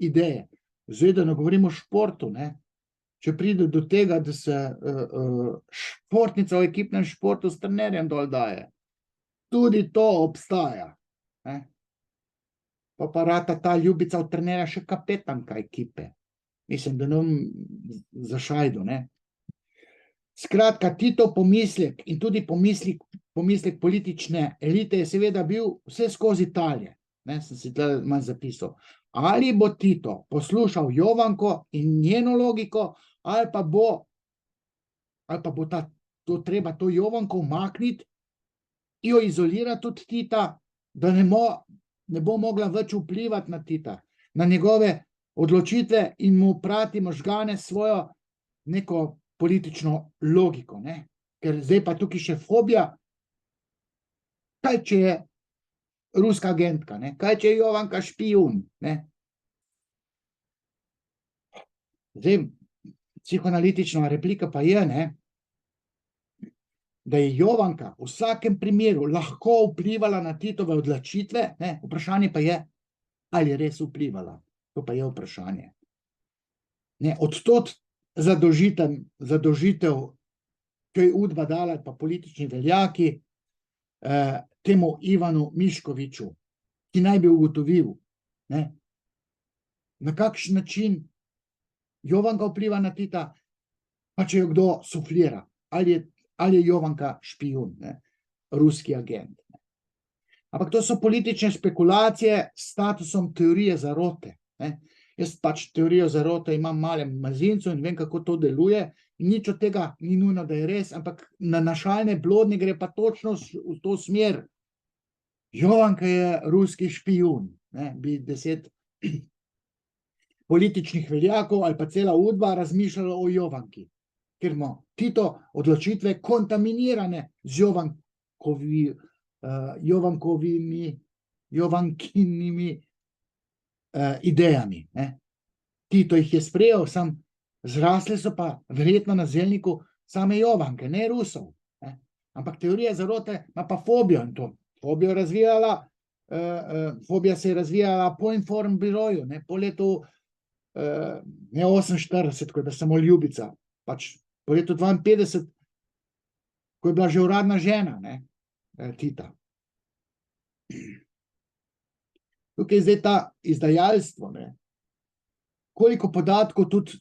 ideje. Zdaj, da ne govorimo o športu, ne. Če pride do tega, da se športnica v ekipnem športu s trenerjem dol daje. Tudi to obstaja, ne. Pa rata ta ljubica od trenerja še kapetanka ekipe. Mislim, da ne bom zašajdo, ne. Skratka, Titov pomislek in tudi pomislek politične elite je seveda bil vse skozi talje, ne, sem si tle manj zapisal. Ali bo Tito poslušal Jovanko in njeno logiko, ali pa bo treba to Jovanko umakniti, jo izolirati od Tita, da ne bo mogla več vplivati na Tita, na njegove odločitve in mu prati možgane svojo neko politično logiko, ne. Ker zdaj pa tukaj še fobija, kaj če je ruska agentka, ne, kaj če je Jovanka špijun, ne. Zdaj, psihoanalitična replika pa je, ne, da je Jovanka v vsakem primeru lahko vplivala na Titove odločitve, ne, vprašanje pa je, ali je res vplivala. To pa je vprašanje. Ne, od tod zadolžitev, ki je Udba dala, pa politični veljaki, temu Ivanu Miškoviću, ki naj bi ugotovil, ne, na kakšen način Jovanka vpliva na Tita, pa če jo kdo suflira, ali je Jovanka špijun, ne, ruski agent. Ne. Ampak to so politične spekulacije s statusom teorije zarote. Ne. Jaz pač teorijo zarote imam malem mazincu in vem, kako to deluje, in nič od tega ni nujno, da je res, ampak na našalne blodnje gre pa točno v to smer. Jovanka je ruski špijun, ne, bi 10 političnih veljakov ali pa cela Udba razmišljalo o Jovanki, ker ima Tito odločitve kontaminirane z Jovankinimi idejami. Ne. Tito jih je sprejel, sam zrasle so pa verjetno na zelniku same Jovanke, ne Rusov. Ne. Ampak teorija zarote ima pa fobijo in to fobijo fobija se je razvijala po Informbiroju, ne, po letu ne 48, ko je bila samo Ljubica, pač po letu 52, ko je bila že uradna žena, ne, Tita. Tukaj je zdaj ta izdajalstvo, ne. Koliko podatkov tudi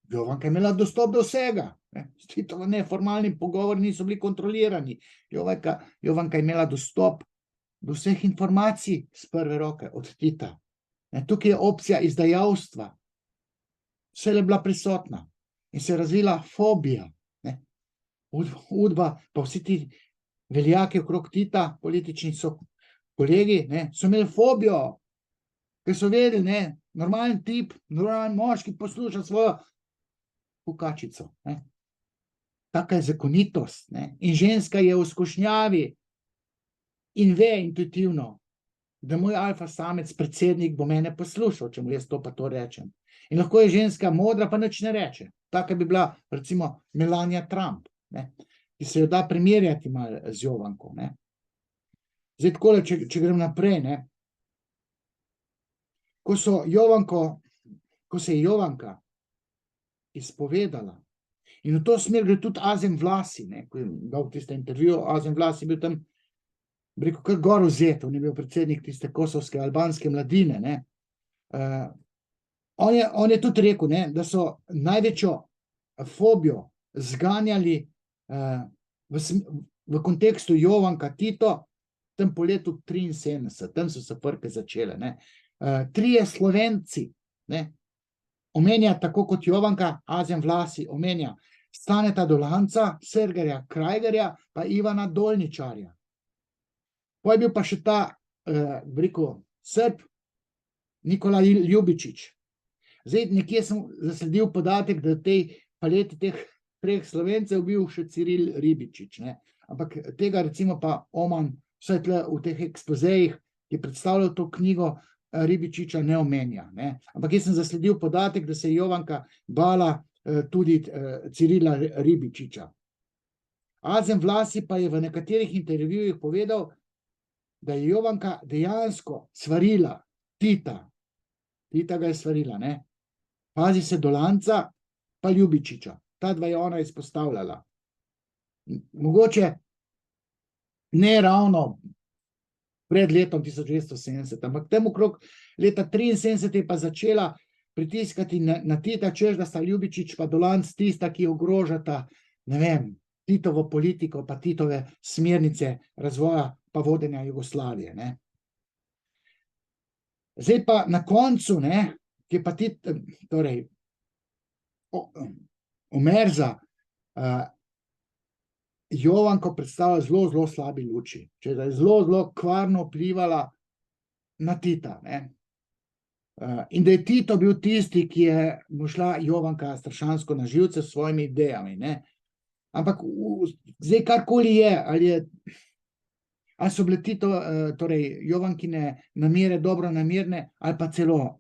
Jovanka je imela dostop do vsega, ne. S Titovo neformalni pogovori niso bili kontrolirani. Jovanka je imela dostop do vseh informacij z prve roke od Tita. Ne. Tukaj je opcija izdajalstva. Vse je bila prisotna in se je razvila fobija. Ne. Udba, pa vsi ti veljaki okrog Tita, politični so kolegi, ne, so imeli fobijo, ker so vedeli, ne, normalen tip, normalen moški posluša svojo kukačico. Ne. Taka je zakonitost. Ne. In ženska je v skušnjavi in ve intuitivno, da moj alfa samec, predsednik, bo mene poslušal, če mu jaz to pa to rečem. In lahko je ženska modra, pa nič ne reče. Taka bi bila, recimo, Melania Trump, ne, ki se jo da primerjati malo z Jovanko. Ne. Zdaj takole, če grem naprej, ne. Ko se je Jovanka izpovedala, in v to smer gre tudi Azem Vlasi, ne, ko je dal tiste intervju, Azem Vlasi je bil tam, bi rekel, kar gor vzet, on je bil predsednik tiste kosovske albanske mladine, ne. On je tudi rekel, ne, da so največjo fobijo zganjali v kontekstu Jovanka Tito, tam po letu 73, tam so se frke začele, ne. Trije Slovenci, ne, omenja, tako kot Jovanka, Azem Vlasi omenja Staneta Dolanca, Sergeja Krajgerja, pa Ivana Dolničarja. Pa je bil pa še ta, bi rekel, Srb, Nikola Ljubičić. Zdaj, nekje sem zasledil podatek, da v tej paleti teh 3 Slovencev bil še Ciril Ribičič, ne. Ampak tega recimo pa Oman, vsaj tle v teh ekspozejih, ki je predstavljal to knjigo, Ribičiča ne omenja, ne. Ampak jaz sem zasledil podatek, da se je Jovanka bala tudi Cirila Ribičiča. Azem Vlasi pa je v nekaterih intervjujih povedal, da je Jovanka dejansko svarila Tita. Tita ga je svarila, ne. Pazi se Dolanca pa Ljubičiča. Ta dva je ona izpostavljala. Mogoče ne ravno pred letom 1970, ampak tem okrog leta 1973 je pa začela pritiskati na Tita, češ, da sta Ljubičič pa Dolanc tista, ki ogrožata, ne vem, Titovo politiko, pa Titove smernice razvoja pa vodenja Jugoslavije, ne. Zdaj pa na koncu, ne, ki je pa torej, Omerza Jovanko predstavlja zelo, zelo slabi luči. Če da je zelo, zelo kvarno vplivala na Tita, ne. In da je Tito bil tisti, ki je mu šla Jovanka strašansko na živce s svojimi idejami, ne. Ampak zdaj karkoli je, ali so bile Tito, torej Jovankine namere dobronamerne, ali pa celo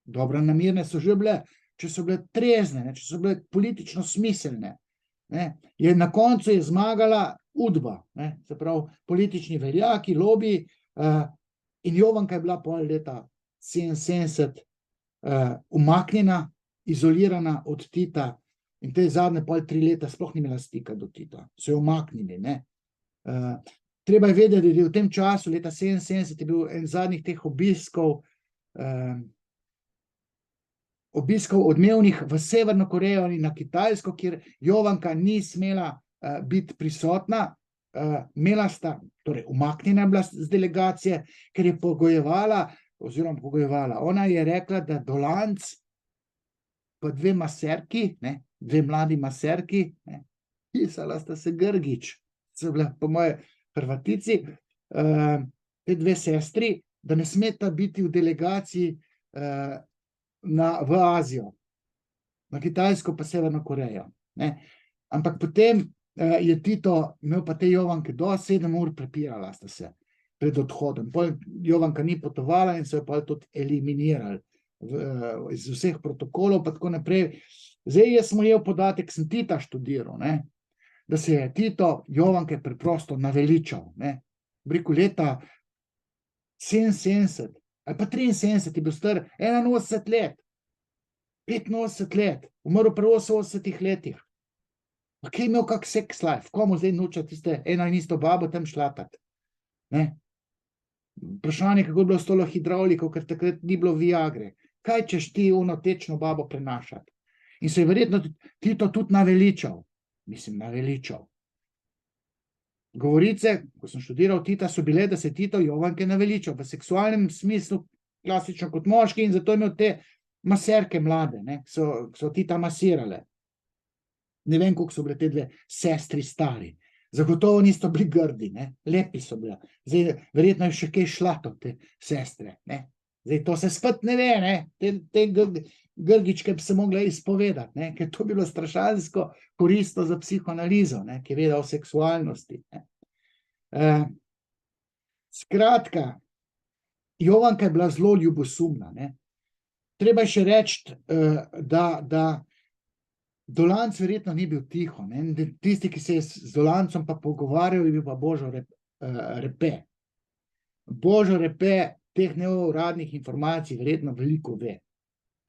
dobronamerne so že bile, če so bile trezne, ne, če so bile politično smiselne, ne, na koncu je zmagala UDBA, ne, se pravi politični veljaki, lobi, in Jovanka je bila pol leta 77 umaknjena, izolirana od Tita in te zadnje pol 3 leta sploh ni imela stika do Tita. So jo umaknili, ne. Treba je vedeti, da je v tem času, leta 77, je bil en zadnjih teh obiskov odmevnih v Severno Korejo in na Kitajsko, kjer Jovanka ni smela biti prisotna, imela sta, torej umaknjena bila z delegacije, ker je pogojevala, ona je rekla, da Dolanc pa 2 maserki, ne, 2 mladi maserki, ne, pisala sta se Grgič, so bila po moje Hrvatici, te 2 sestri, da ne smeta biti v delegaciji v Azijo, na Kitajsko pa Severno Korejo, ne. Ampak potem je Tito imel pa te Jovanke do 7 ur, prepirala sta se pred odhodom. Pol Jovanka ni potovala in so jo pol tudi eliminirali iz vseh protokolov pa tako naprej. Zdaj, jaz sem imel podatek, sem Tita študiral, ne, da se je Tito Jovanke preprosto naveličal, ne. Rekel, leta 77 ali pa 73 je bil star 81 let, 85 let, umrl pri 80 letih. Pa kaj je imel kak sex life? Komu zdaj nuča tiste eno in isto babo tam šlatati? Ne? Vprašanje, kako je bilo s tolo hidravliko, ker takrat ni bilo Viagre. Kaj češ ti ono tečno babo prenašati? In se je verjetno Tito tudi naveličal. Mislim, naveličal. Govorice, ko sem študiral Tita, so bile, da se Tito Jovanke naveličal v seksualnem smislu, klasično kot moški, in zato je imel te maserke mlade, ne, so Tita masirale. Ne vem, koliko so bile te 2 sestri stari. Zagotovo niso bili grdi, ne, lepi so bile. Zdaj, verjetno je še kaj šlato te sestre, ne. Zdaj, to se spet ne ve, ne, te Grgičke bi se mogla izpovedati, ne, ker to bi bilo strašansko koristno za psihoanalizo, ne, ki je vedela o seksualnosti, ne. Skratka, Jovanka je bila zelo ljubosumna, ne. Treba je še reči, da Dolanc verjetno ni bil tiho, ne. Tisti, ki se je z Dolancem pa pogovarjal, je bil pa Božo Repe. Božo Repe teh neuradnih informacij verjetno veliko ve,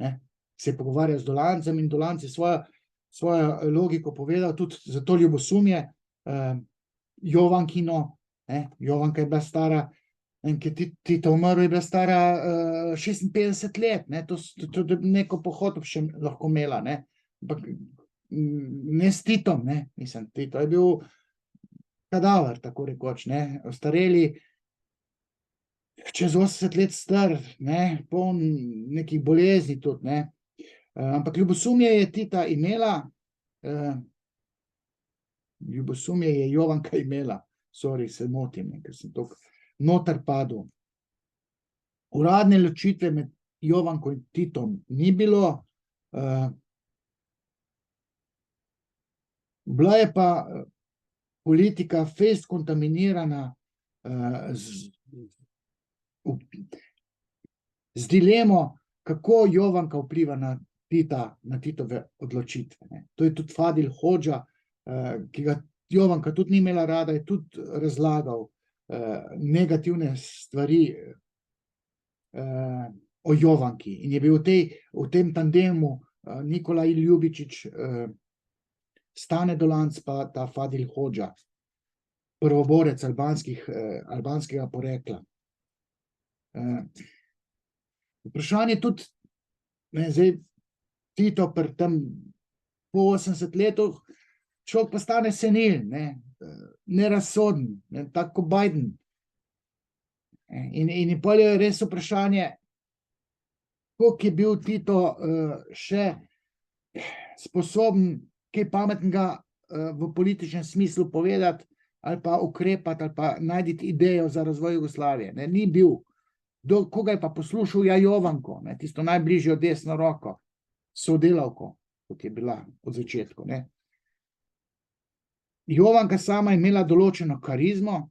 ne. Se je pogovarjal z Dolancem in Dolanc je svojo logiko povedal, tudi za to ljubosumje Jovankino, ne. Jovanka je bila stara, ker Tito umrl, je bila stara 56 let, ne. To neko pohodo še lahko imela, ne. Ampak ne s Titom, ne, mislim, Tito je bil kadaver, tako rekoč, ne, ostareli, čez 80 let star, ne, poln nekih bolezni tudi, ne, ampak ljubosumje je Tita imela, ljubosumje je Jovanka imela, sorry, se motim, ker sem toliko noter padel. Uradne ločitve med Jovanko in Titom ni bilo, bila je pa politika fejst kontaminirana z dilemo, kako Jovanka vpliva na Titove odločitve, ne. To je tudi Fadil Hodža, ki ga Jovanka tudi ni imela rada, je tudi razlagal negativne stvari o Jovanki. In je bil v tem tandemu Nikolaj Ljubičić, Stane Dolanc pa ta Fadil Hodža, prvoborec albanskega porekla. Vprašanje tudi, ne, zdaj Tito pri tam po 80 letih, človek postane senil, ne, nerazsoden, ne, tako kot Biden. In pol je res vprašanje, koliko je bil Tito še sposoben kaj pametnega v političnem smislu povedati ali pa ukrepati ali pa najti idejo za razvoj Jugoslavije, ne, ni bil. Koga je pa poslušal? Ja, Jovanko, ne, tisto najbližjo desno roko, sodelavko, kot je bila od začetku, ne. Jovanka sama je imela določeno karizmo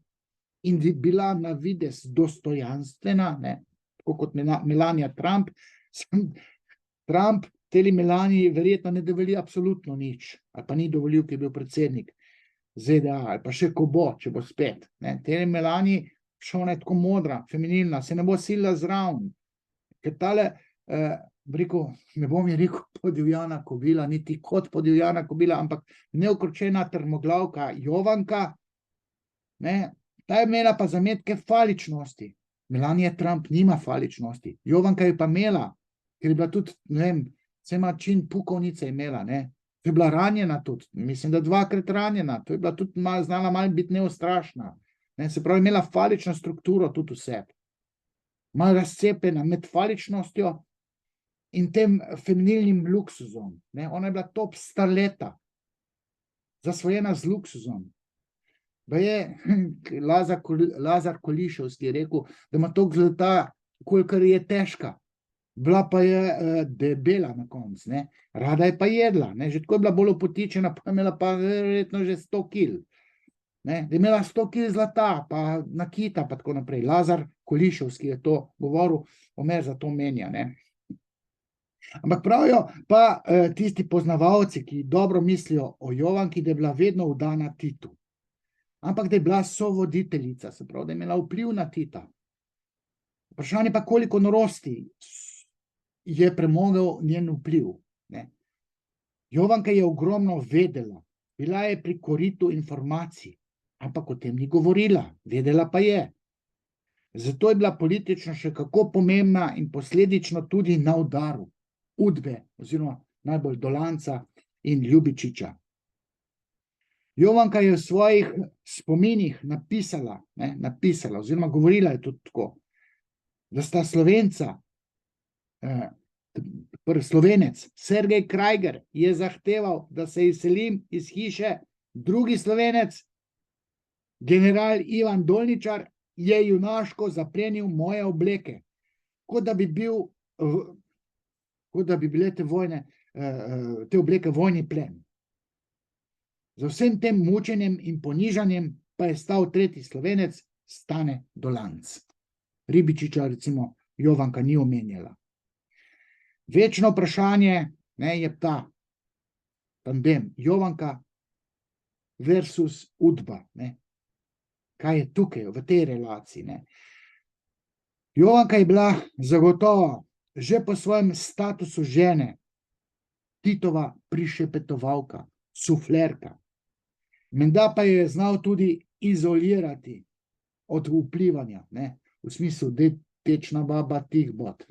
in bi bila na videz dostojanstvena, ne, tako kot Melania Trump. Trump teli Melani verjetno ne dovoli absolutno nič, ali pa ni dovolil, ki je bil predsednik ZDA, ali pa še ko bo, če bo spet. Teli Melani, še ona je tako modra, feminilna, se ne bo silila zraven, ker tale, ne bom je rekel podivjana kobila, niti kot podivjana kobila, ampak neukročena trmoglavka Jovanka, ta je imela pa zametke faličnosti. Melania Trump nima faličnosti. Jovanka je pa imela, ker je bila tudi, ne vem, vse ima čin pukovnice imela, To je bila ranjena tudi, mislim, da 2-krat ranjena, to je bila tudi znala malo biti neustrašna. Se pravi, imela falično strukturo tudi vse. Malo razcepljena med faličnostjo in tem feminilnim luksuzom. Ona je bila top starleta, zasvojena z luksuzom. Lazar Koliševski je rekel, da ima toliko zlata, kolikor je težka. Bila pa je debela na koncu, rada je pa jedla, že tako je bila bolj opotičena, pa je imela pa verjetno že 100 kil. Da je imela 100 kil zlata, pa nakita, pa tako naprej. Lazar Koliševski je to govoril, Omer za to menja. Ampak pravijo pa tisti poznavalci, ki dobro mislijo o Jovanki, da je bila vedno vdana Titu. Ampak da je bila sovoditeljica, se pravi, da je imela vpliv na Tita. Vprašanje pa, koliko norosti je premogel njen vpliv. Jovanka je ogromno vedela, bila je pri koritu informacij, ampak o tem ni govorila, vedela pa je. Zato je bila politično še kako pomembna in posledično tudi na udaru Udbe, oziroma najbolj Dolanca in Ljubičiča. Jovanka je v svojih spominih napisala, oziroma govorila je tudi tako, da sta Slovenca, Slovenec, Sergej Krajger je zahteval, da se izselim iz hiše, drugi Slovenec, general Ivan Dolničar, je junaško zaplenil moje obleke, kot da bi bile te obleke vojni plen. Za vsem tem mučenjem in ponižanjem pa je stal tretji Slovenec, Stane Dolanc. Ribičiča recimo Jovanka ni omenjala. Večno vprašanje je ta tandem Jovanka versus Udba. Kaj je tukaj v tej relaciji? Jovanka je bila zagotovo že po svojem statusu žene Titova prišepetovalka, suflerka. Menda pa je znal tudi izolirati od vplivanja, v smislu, da je tečna baba tih bot.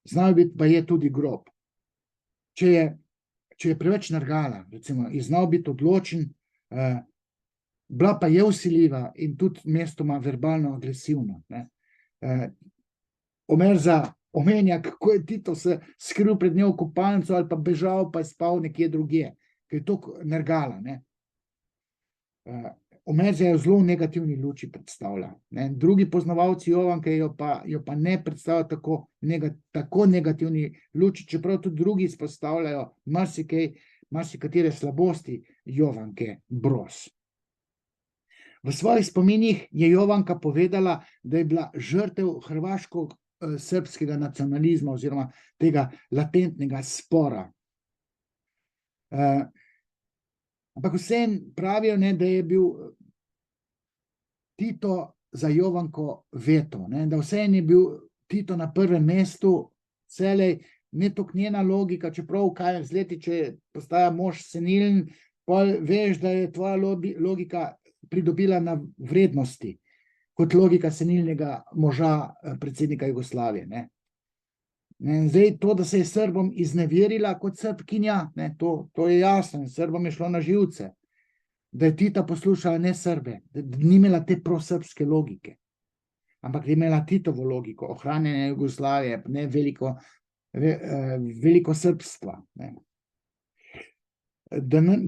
Znal biti pa je tudi grob. Če je preveč nergala, recimo, je znal biti odločen, bila pa je vsiljiva in tudi mestoma verbalno agresivna. Omerza omenja, kako je Tito se skril pred njo v kopalnico ali pa bežal, pa je spal nekje drugje, ker je toliko nergala. Omerza je v zelo negativni luči predstavlja. Drugi poznavalci Jovanke jo pa ne predstavljajo tako negativni luči, čeprav tudi drugi izpostavljajo marsikatere slabosti Jovanke Broz. V svojih spominih je Jovanka povedala, da je bila žrtev hrvaško-srbskega nacionalizma oziroma tega latentnega spora. Ampak vsem pravijo, da je bil Tito za Jovanko veto, da vsem je bil Tito na prvem mestu, vselej, ne toliko njena logika, čeprav kaj z leti, če postaja mož senilen, pol veš, da je tvoja logika pridobila na vrednosti kot logika senilnega moža predsednika Jugoslavije. Zdaj to, da se je Srbom izneverila kot Srbkinja, to je jasno, Srbom je šlo na živce, da je Tita poslušala ne Srbe, da ni imela te prosrbske logike, ampak je imela Titovo logiko, ohranjanje Jugoslavije, ne veliko srbstva.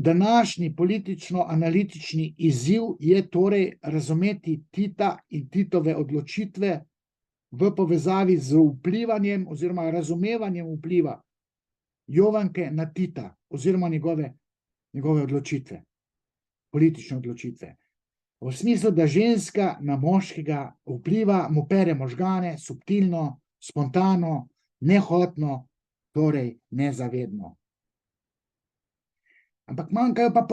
Današnji politično-analitični izziv je torej razumeti Tita in Titove odločitve v povezavi z vplivanjem oziroma razumevanjem vpliva Jovanke na Tita oziroma njegove odločitve, politične odločitve. V smislu, da ženska na moškega vpliva, mu pere možgane, subtilno, spontano, nehotno, torej nezavedno. Ampak manjkajo pa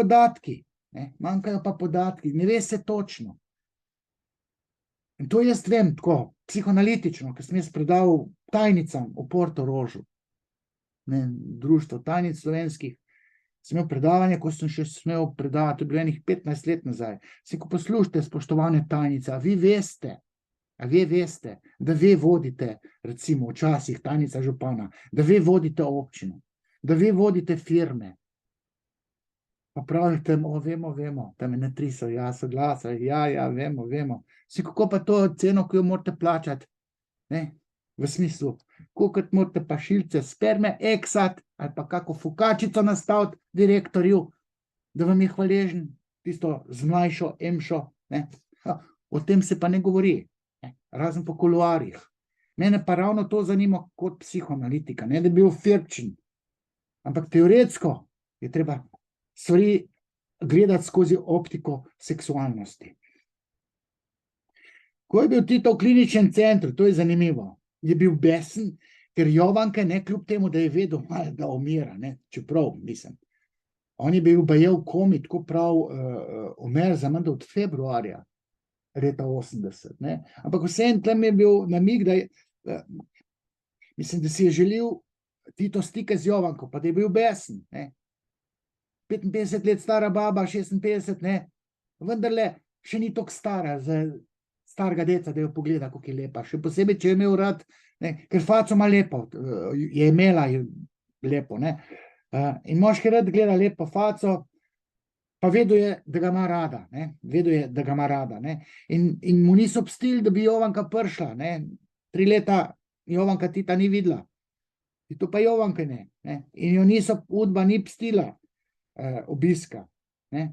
podatki, ne ve se točno. In to jaz vem tako, psihoanalitično, ker sem jaz predal tajnicam v Portorožu, društvo tajnic slovenskih, sem imel predavanje, ko sem še smel predavati, to je bilo enih 15 let nazaj. Sem rekel, poslušajte, spoštovane tajnice, a vi veste, da vi vodite, recimo včasih tajnica župana, da vi vodite občino, da vi vodite firme. Pa pravite, vemo, tam je ne triso, ja, soglasaj, ja, vemo. Si kako pa to ceno, ki jo morate plačati, ne, v smislu, koliko morate pa šilce sperme, eksat, ali pa kako fukačico nastaviti direktorju, da vam je hvaležen, tisto z mlajšo emšo, ne. O tem se pa ne govori, ne, razen po kuluarjih. Mene pa ravno to zanima kot psihoanalitika, ne, da bi bil firčen. Ampak teoretsko je treba stvari gledati skozi optiko seksualnosti. Ko je bil Tito v kliničnem centru, to je zanimivo, je bil besen, ker Jovanka ne kljub temu, da je vedel, da umira, ne, čeprav, mislim. On je bil baje v komi, tako prav umrl za manj od februarja leta 80, ne. Ampak vseeno tam je bil namig, da je, mislim, da si je želel Tito stike z Jovanko, pa da je bil besen, ne. 55 let stara baba, 56, ne, vendarle še ni toliko stara za starega deca, da jo pogleda, kako je lepa. Še posebej, če je imel rad, ne, ker faco ima lepo, je imela lepo, ne. In moški rad gleda lepo faco, pa vedel je, da ga ima rada, ne. In mu niso pustili, da bi Jovanka prišla, ne. 3 leta Jovanka Tita ni videla. In to pa Jovanka ne. In jo niso, udba ni pustila obiska, ne.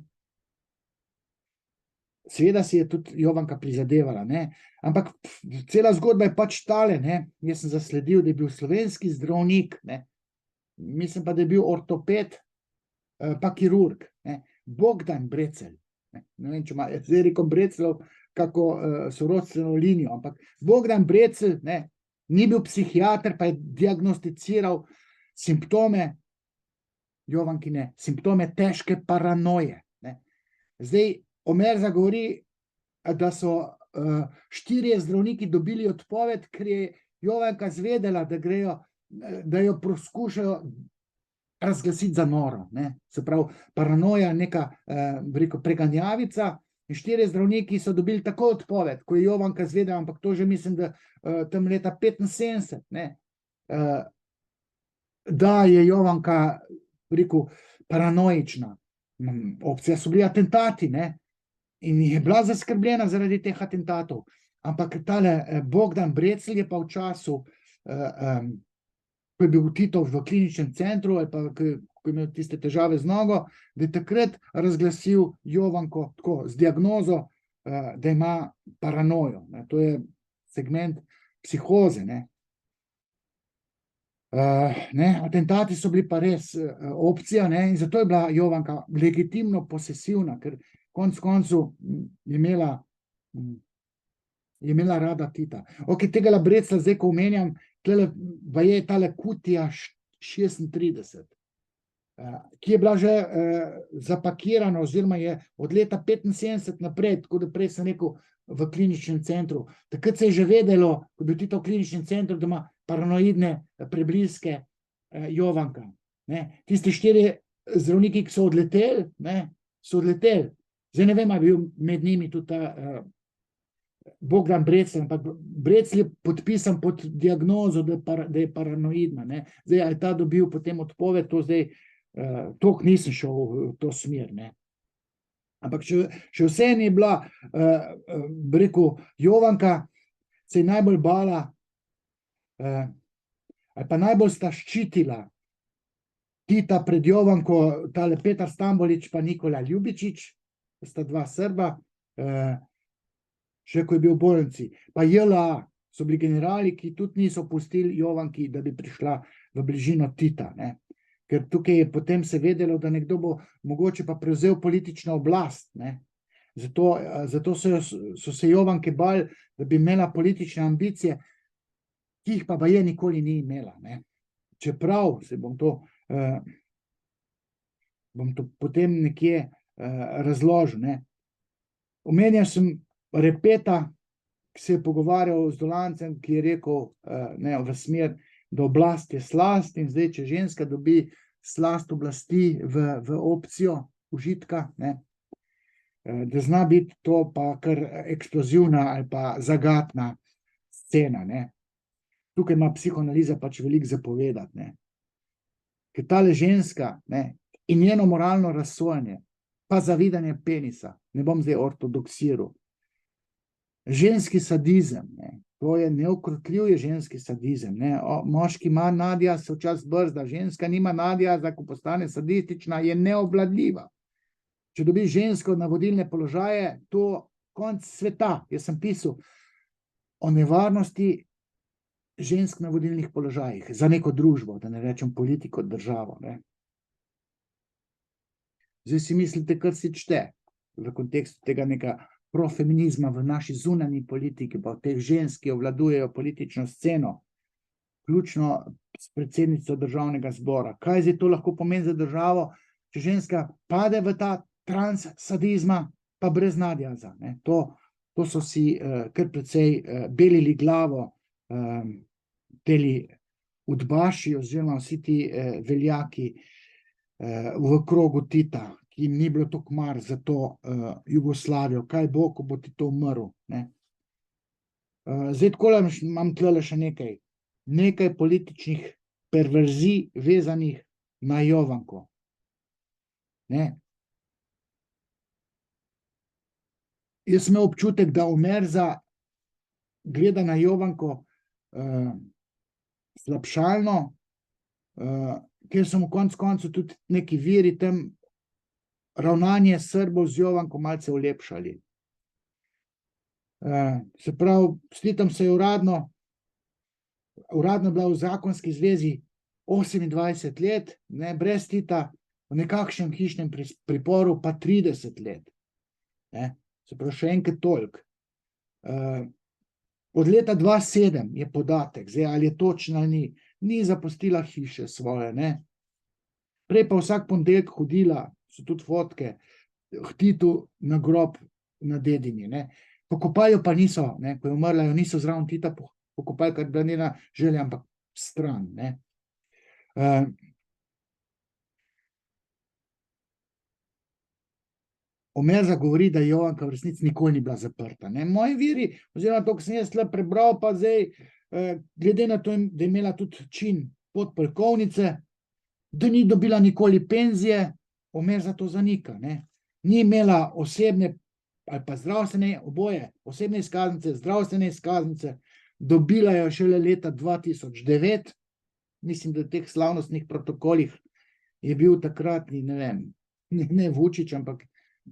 Seveda si je tudi Jovanka prizadevala, ne, ampak cela zgodba je pač tale, ne, jaz sem zasledil, da je bil slovenski zdravnik, ne, mislim pa, da je bil ortoped, pa kirurg, ne, Bogdan Brecelj, ne vem, če ima z Erikom Brecljem kako sorodstveno linijo, ampak Bogdan Brecelj, ne, ni bil psihiater, pa je diagnosticiral simptome Jovankine, simptome težke paranoje, ne. Zdaj, Omerza govori, da so 4 zdravniki dobili odpoved, ker je Jovanka zvedela, da jo poskušajo razglasiti za noro, ne. Se pravi, paranoja, neka preganjavica, in 4 zdravniki so dobili tako odpoved, ko je Jovanka zvedela, ampak to že mislim, da tam leta 75, ne, da je Jovanka, paranoična. Opcija so bili atentati, ne. In je bila zaskrbljena zaradi teh atentatov. Ampak tale Bogdan Brecelj je pa v času, ko je bil Tito v kliničnem centru, ali pa ko je imel tiste težave z nogo, da je takrat razglasil Jovanko tako, z diagnozo, da ima paranojo, ne. To je segment psihoze, ne. Atentati so bili pa res opcija, ne, in zato je bila Jovanka legitimno posesivna, ker konec koncev je imela rada Tita. Okej, tegala Breclja, zdaj ko omenjam, tlele baje je tale Kutija 36, ki je bila že zapakirana, oziroma je od leta 75 naprej, tako da prej sem rekel, v kliničnem centru. Takrat se je že vedelo, ko je bil Tito v kliničnem centru, da ima paranoidne prebliske Jovanka, ne. Tisti 4 zdravniki, ki so odleteli, ne, so odleteli. Zdaj ne vem, ali je bil med njimi tudi ta Bogdan Brecelj, ampak Brecelj je podpisan pod diagnozo, da je paranoidna, ne. Zdaj, ali je ta dobil potem odpoved, to zdaj, toliko nisem šel v to smer, ne. Ampak še vseeno je bila, bi rekel, Jovanka se je najbolj bala, ali pa najbolj sta ščitila Tita pred Jovanko, tale Petar Stambolič pa Nikola Ljubičič, sta 2 Srba, še ko je bil v bolnici. Pa JLA so bili generali, ki tudi niso pustili Jovanki, da bi prišla v bližino Tita, ne. Ker tukaj je potem se vedelo, da nekdo bo mogoče pa prevzel politično oblast, ne. Zato so se Jovanke bali, da bi imela politične ambicije, ki jih pa baje nikoli ni imela, ne. čeprav se bom to potem nekje razložil, ne. Omenjal sem Repeta, ki se je pogovarjal z Dolancem, ki je rekel, ne, v smer, da oblast je slast in zdaj, če ženska dobi slast oblasti v opcijo užitka, ne, da zna biti to pa kar eksplozivna ali pa zagatna scena, ne. Tukaj ima psihoanaliza pač veliko zapovedati, ne. Ker tale ženska, ne, in njeno moralno razsojanje, pa zavidanje penisa, ne bom zdaj ortodoksiral, ženski sadizem, ne, to je neukrotljiv je ženski sadizem, ne, moški ima nadja, se včasih brzda, ženska nima nadja, da ko postane sadistična, je neobvladljiva. Če dobi žensko na vodilne položaje, to konec sveta. Jaz sem pisal o nevarnosti žensk na vodilnih položajih za neko družbo, da ne rečem politiko, državo, ne. Zdaj si mislite, kar si čte v kontekstu tega nekega profeminizma v naši zunanji politiki, pa v teh žensk, ki obvladujejo politično sceno, vključno s predsednico državnega zbora. Kaj zdaj to lahko pomeni za državo, če ženska pade v ta trans sadizma, pa brez nadjaza, ne. To so si kar precej belili glavo teli udbaši oziroma vsi ti veljaki v krogu Tita, ki jim ni bilo tako mar za to Jugoslavijo. Kaj bo, ko bo Tito umrl, ne. Zdaj takole imam tlele še nekaj. Nekaj političnih perverzij vezanih na Jovanko. Ne. Jaz sem imel občutek, da Omerza gleda na Jovanko slabšalno, ker so mu konec koncev tudi neki viri tam ravnanje Srbov z Jovanko malce olepšali. Se pravi, s Titom se je uradno bila v zakonski zvezi 28 let, ne, brez Tita, v nekakšnem hišnem priporu pa 30 let. Ne. Se pravi, še enkrat toliko. Od leta 2007 je podatek, zdaj ali je točen ali ni zapustila hiše svoje, ne. Prej pa vsak ponedeljek hodila, so tudi fotke, k Titu na grob na dedini, ne. Pokopali jo pa niso, ne, ko je umrla, jo niso zraven Tita pokopali, kar je bila njena želja, ampak stran, ne. Omerza govori, da Jovanka v resnici nikoli ni bila zaprta, ne. Moji viri, oziroma to, ko sem jaz tule prebral, pa zdaj, glede na to, da je imela tudi čin podpolkovnice, da ni dobila nikoli penzije, Omerza to zanika, ne. Ni imela osebne ali pa zdravstvene, oboje, osebne izkaznice, zdravstvene izkaznice, dobila jo šele leta 2009, mislim, da v teh slavnostnih protokolih je bil takratni, ne vem, ne Vučić, ampak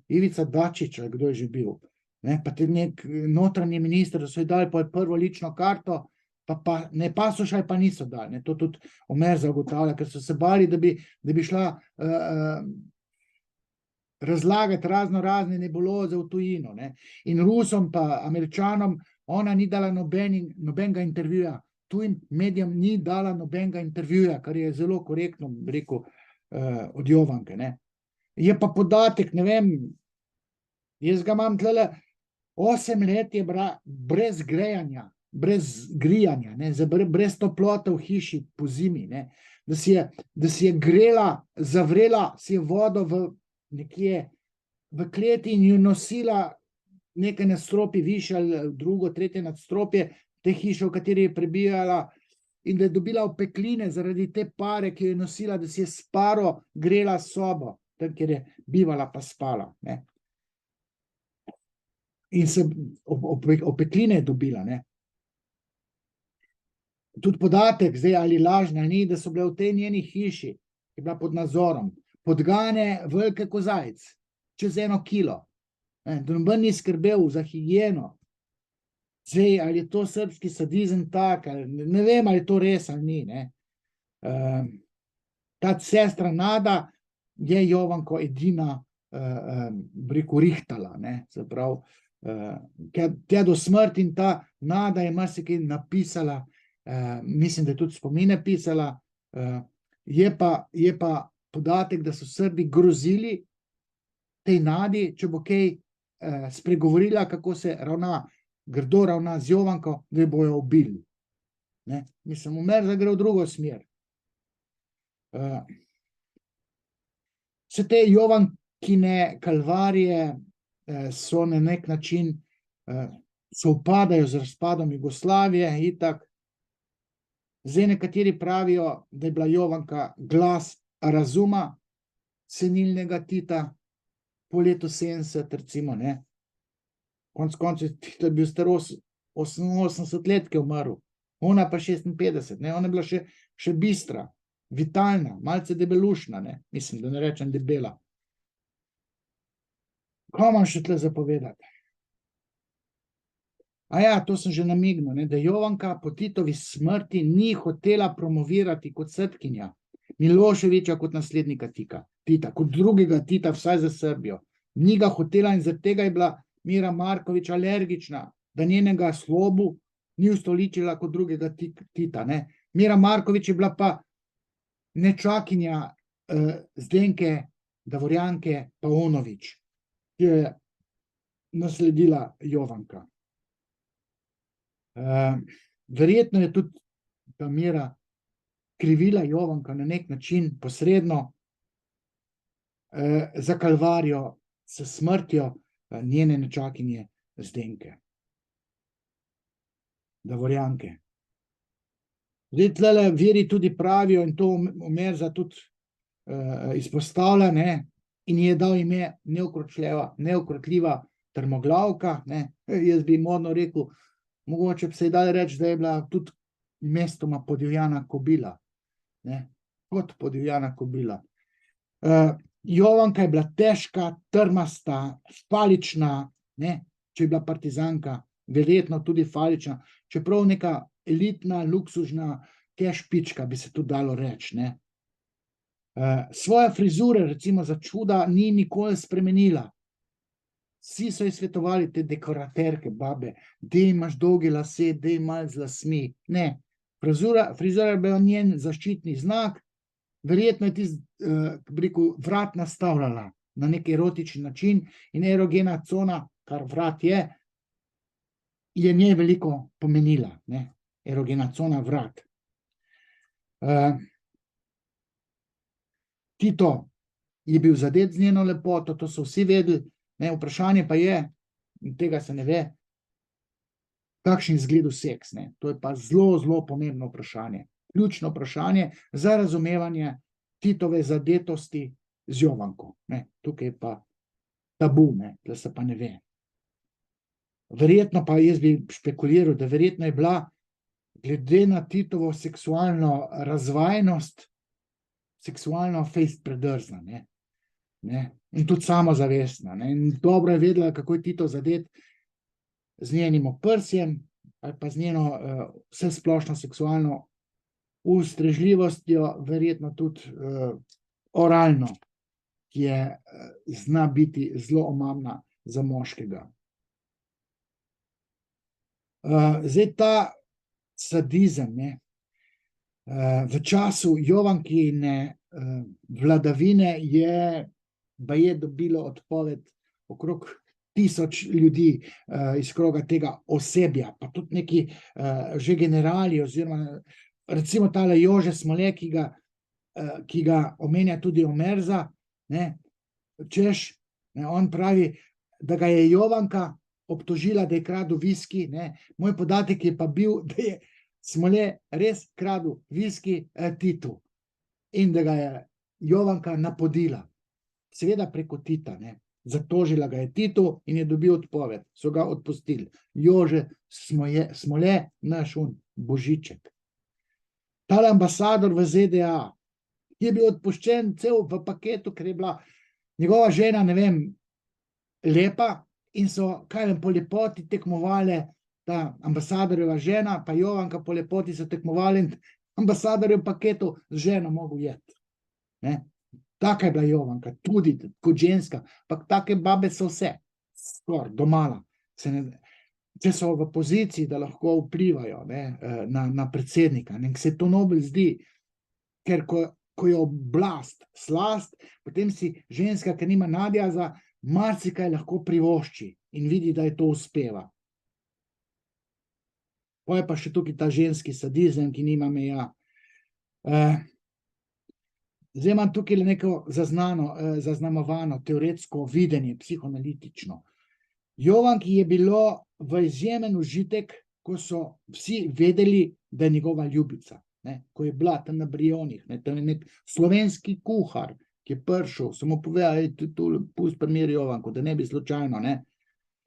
Ivica Dačić, ali kdo je že bil, ne, pa nek notranji minister, da so ji dali prvo lično karto, pa ne pasoša pa niso dali, ne, to tudi Omerza ugotavlja, ker so se bali, da bi šla razlagati razne nebuloze v tujino, ne, in Rusom pa Američanom ona ni dala nobenega intervjuja, tujim medijem ni dala nobenega intervjuja, kar je zelo korektno, bi rekel, od Jovanke, ne. Je pa podatek, ne vem, jaz ga imam tlele, 8 let je brez grejanja, brez grijanja, ne, brez toplote v hiši po zimi, ne, da si je grela, zavrela si je vodo nekje v kleti in jo nosila nekaj nadstropij višje ali drugo, tretje nadstropje te hiše, v kateri je prebijala, in da je dobila opekline zaradi te pare, ki jo je nosila, da si je s paro grela sobo, tam, kjer je bivala pa spala, ne. In se opekline je dobila, ne. Tudi podatek, zdaj ali lažna ni, da so bile v tej njeni hiši, ki je bila pod nadzorom, podgane velike kozajc, čez 1 kilo. Da noben ni skrbel za higieno. Zdaj, ali je to srbski sadizem tak, ali ne vem, ali je to res ali ni, ne. Ta sestra Nada je Jovanko edina, bi rekel, rihtala, ne, se pravi, tja do smrti, in ta Nada je marsikaj napisala, mislim, da je tudi spomine pisala, Je pa podatek, da so Srbi grozili tej Nadi, če bo kaj spregovorila, kako se grdo ravna z Jovanko, da jo bojo ubili. Mislim, Omerza gre v drugo smer. Vse te Jovankine kalvarije so na nek način sovpadajo z razpadom Jugoslavije, itak. Zdaj nekateri pravijo, da je bila Jovanka glas razuma senilnega Tita po letu 70, recimo, ne. Konec koncev, Tito je bil star 88 let, ki je umrl. Ona pa 56, ne. Ona je bila še bistra, vitalna, malce debelušna, ne. Mislim, da ne rečem debela. Kaj imam še tle zapovedati? To sem že namignil, ne, da Jovanka po Titovi smrti ni hotela promovirati kot Srbkinja Miloševića kot naslednika Tita, kot drugega Tita, vsaj za Srbijo. Ni ga hotela in zaradi tega je bila Mira Markovič alergična, da njenega slobu ni ustoličila kot drugega Tita, ne. Mira Markovič je bila pa nečakinja Zdenke Davorjanke Paunović, ki jo je nasledila Jovanka. Verjetno je tudi ta Mira krivila Jovanka na nek način posredno za kalvarijo s smrtjo njene nečakinje Zdenke Davorjanke. Zdaj, tlele viri tudi pravijo, in to Omerza tudi izpostavlja, ne, in je dal ime neukrotljiva trmoglavka, ne. Jaz bi modno rekel, mogoče bi se ji dalo reči, da je bila tudi mestoma podivjana kobila, ne, kot podivjana kobila. Jovanka je bila težka, trmasta, falična, ne, če je bila partizanka, verjetno tudi falična, čeprav neka elitna, luksužna kešpička, bi se tudi dalo reči, ne. Svoje frizure, recimo za čuda, ni nikoli spremenila. Vsi so ji svetovali, te dekoraterke, babe, daj imaš dolge lase, daj malo z lasmi. Ne, frizura je bila njen zaščitni znak, verjetno je tisti, bi rekel, vrat nastavljala na nek erotičen način in erogena cona, kar vrat je njej veliko pomenila, ne, erogena cona vrat. Tito je bil zadet z njeno lepoto, to so vsi vedeli, ne, vprašanje pa je, in tega se ne ve, kakšen izgledal seks, ne. To je pa zelo, zelo pomembno vprašanje. Ključno vprašanje za razumevanje Titove zadetosti z Jovanko, ne. Tukaj je pa tabu, ne, tule se pa ne ve. Verjetno pa, jaz bi špekuliral, da verjetno je bila glede na Titovo seksualno razvajenost, seksualno fejst predrzna, ne. In tudi samozavestna, ne. In dobro je vedela, kako je Tito zadet z njenim oprsjem ali pa z njeno vsesplošno seksualno ustrežljivostjo, verjetno tudi oralno, ki je zna biti zelo omamna za moškega. Zdaj ta sadizem, ne, v času Jovankine vladavine je baje dobilo odpoved okrog 1000 ljudi iz kroga tega osebja, pa tudi neki že generali oziroma recimo tale Jože Smole, ki ga omenja tudi Omerza, ne, češ, ne, on pravi, da ga je Jovanka obtožila, da je kradel viski, ne. Moj podatek je pa bil, da je Smole res kradel viski Titu in da ga je Jovanka napodila. Seveda preko Tita, ne. Zatožila ga je Titu in je dobil odpoved. So ga odpustili. Jože Smole, naš Božiček. Tale ambasador v ZDA je bil odpuščen cel v paketu, ker je bila njegova žena, ne vem, lepa in so po lepoti tekmovale, ta ambasadorjeva žena pa Jovanka po lepoti so tekmovali in ambasadorjev paketu z ženo mogel jeti, ne. Taka je bila Jovanka, tudi kot ženska, pa take babe so vse, skoraj domala. Če so v poziciji, da lahko vplivajo, ne, na predsednika, ne, se to nobel zdi, ker ko je oblast slast, potem si ženska, ki nima nadjaza, marsikaj lahko privošči in vidi, da je to uspeva. Pa je pa še tukaj ta ženski sadizem, ki nima meja. Zdaj imam tukaj neko zaznamovano teoretsko videnje, psihoanalitično. Jovanki je bilo v izjemen užitek, ko so vsi vedeli, da je njegova ljubica, ne? Ko je bila tam na Brionih, ne? Tam je nek slovenski kuhar, ki je prišel, samo povedal, pusti pri miru Jovanko, da ne bi slučajno, ne?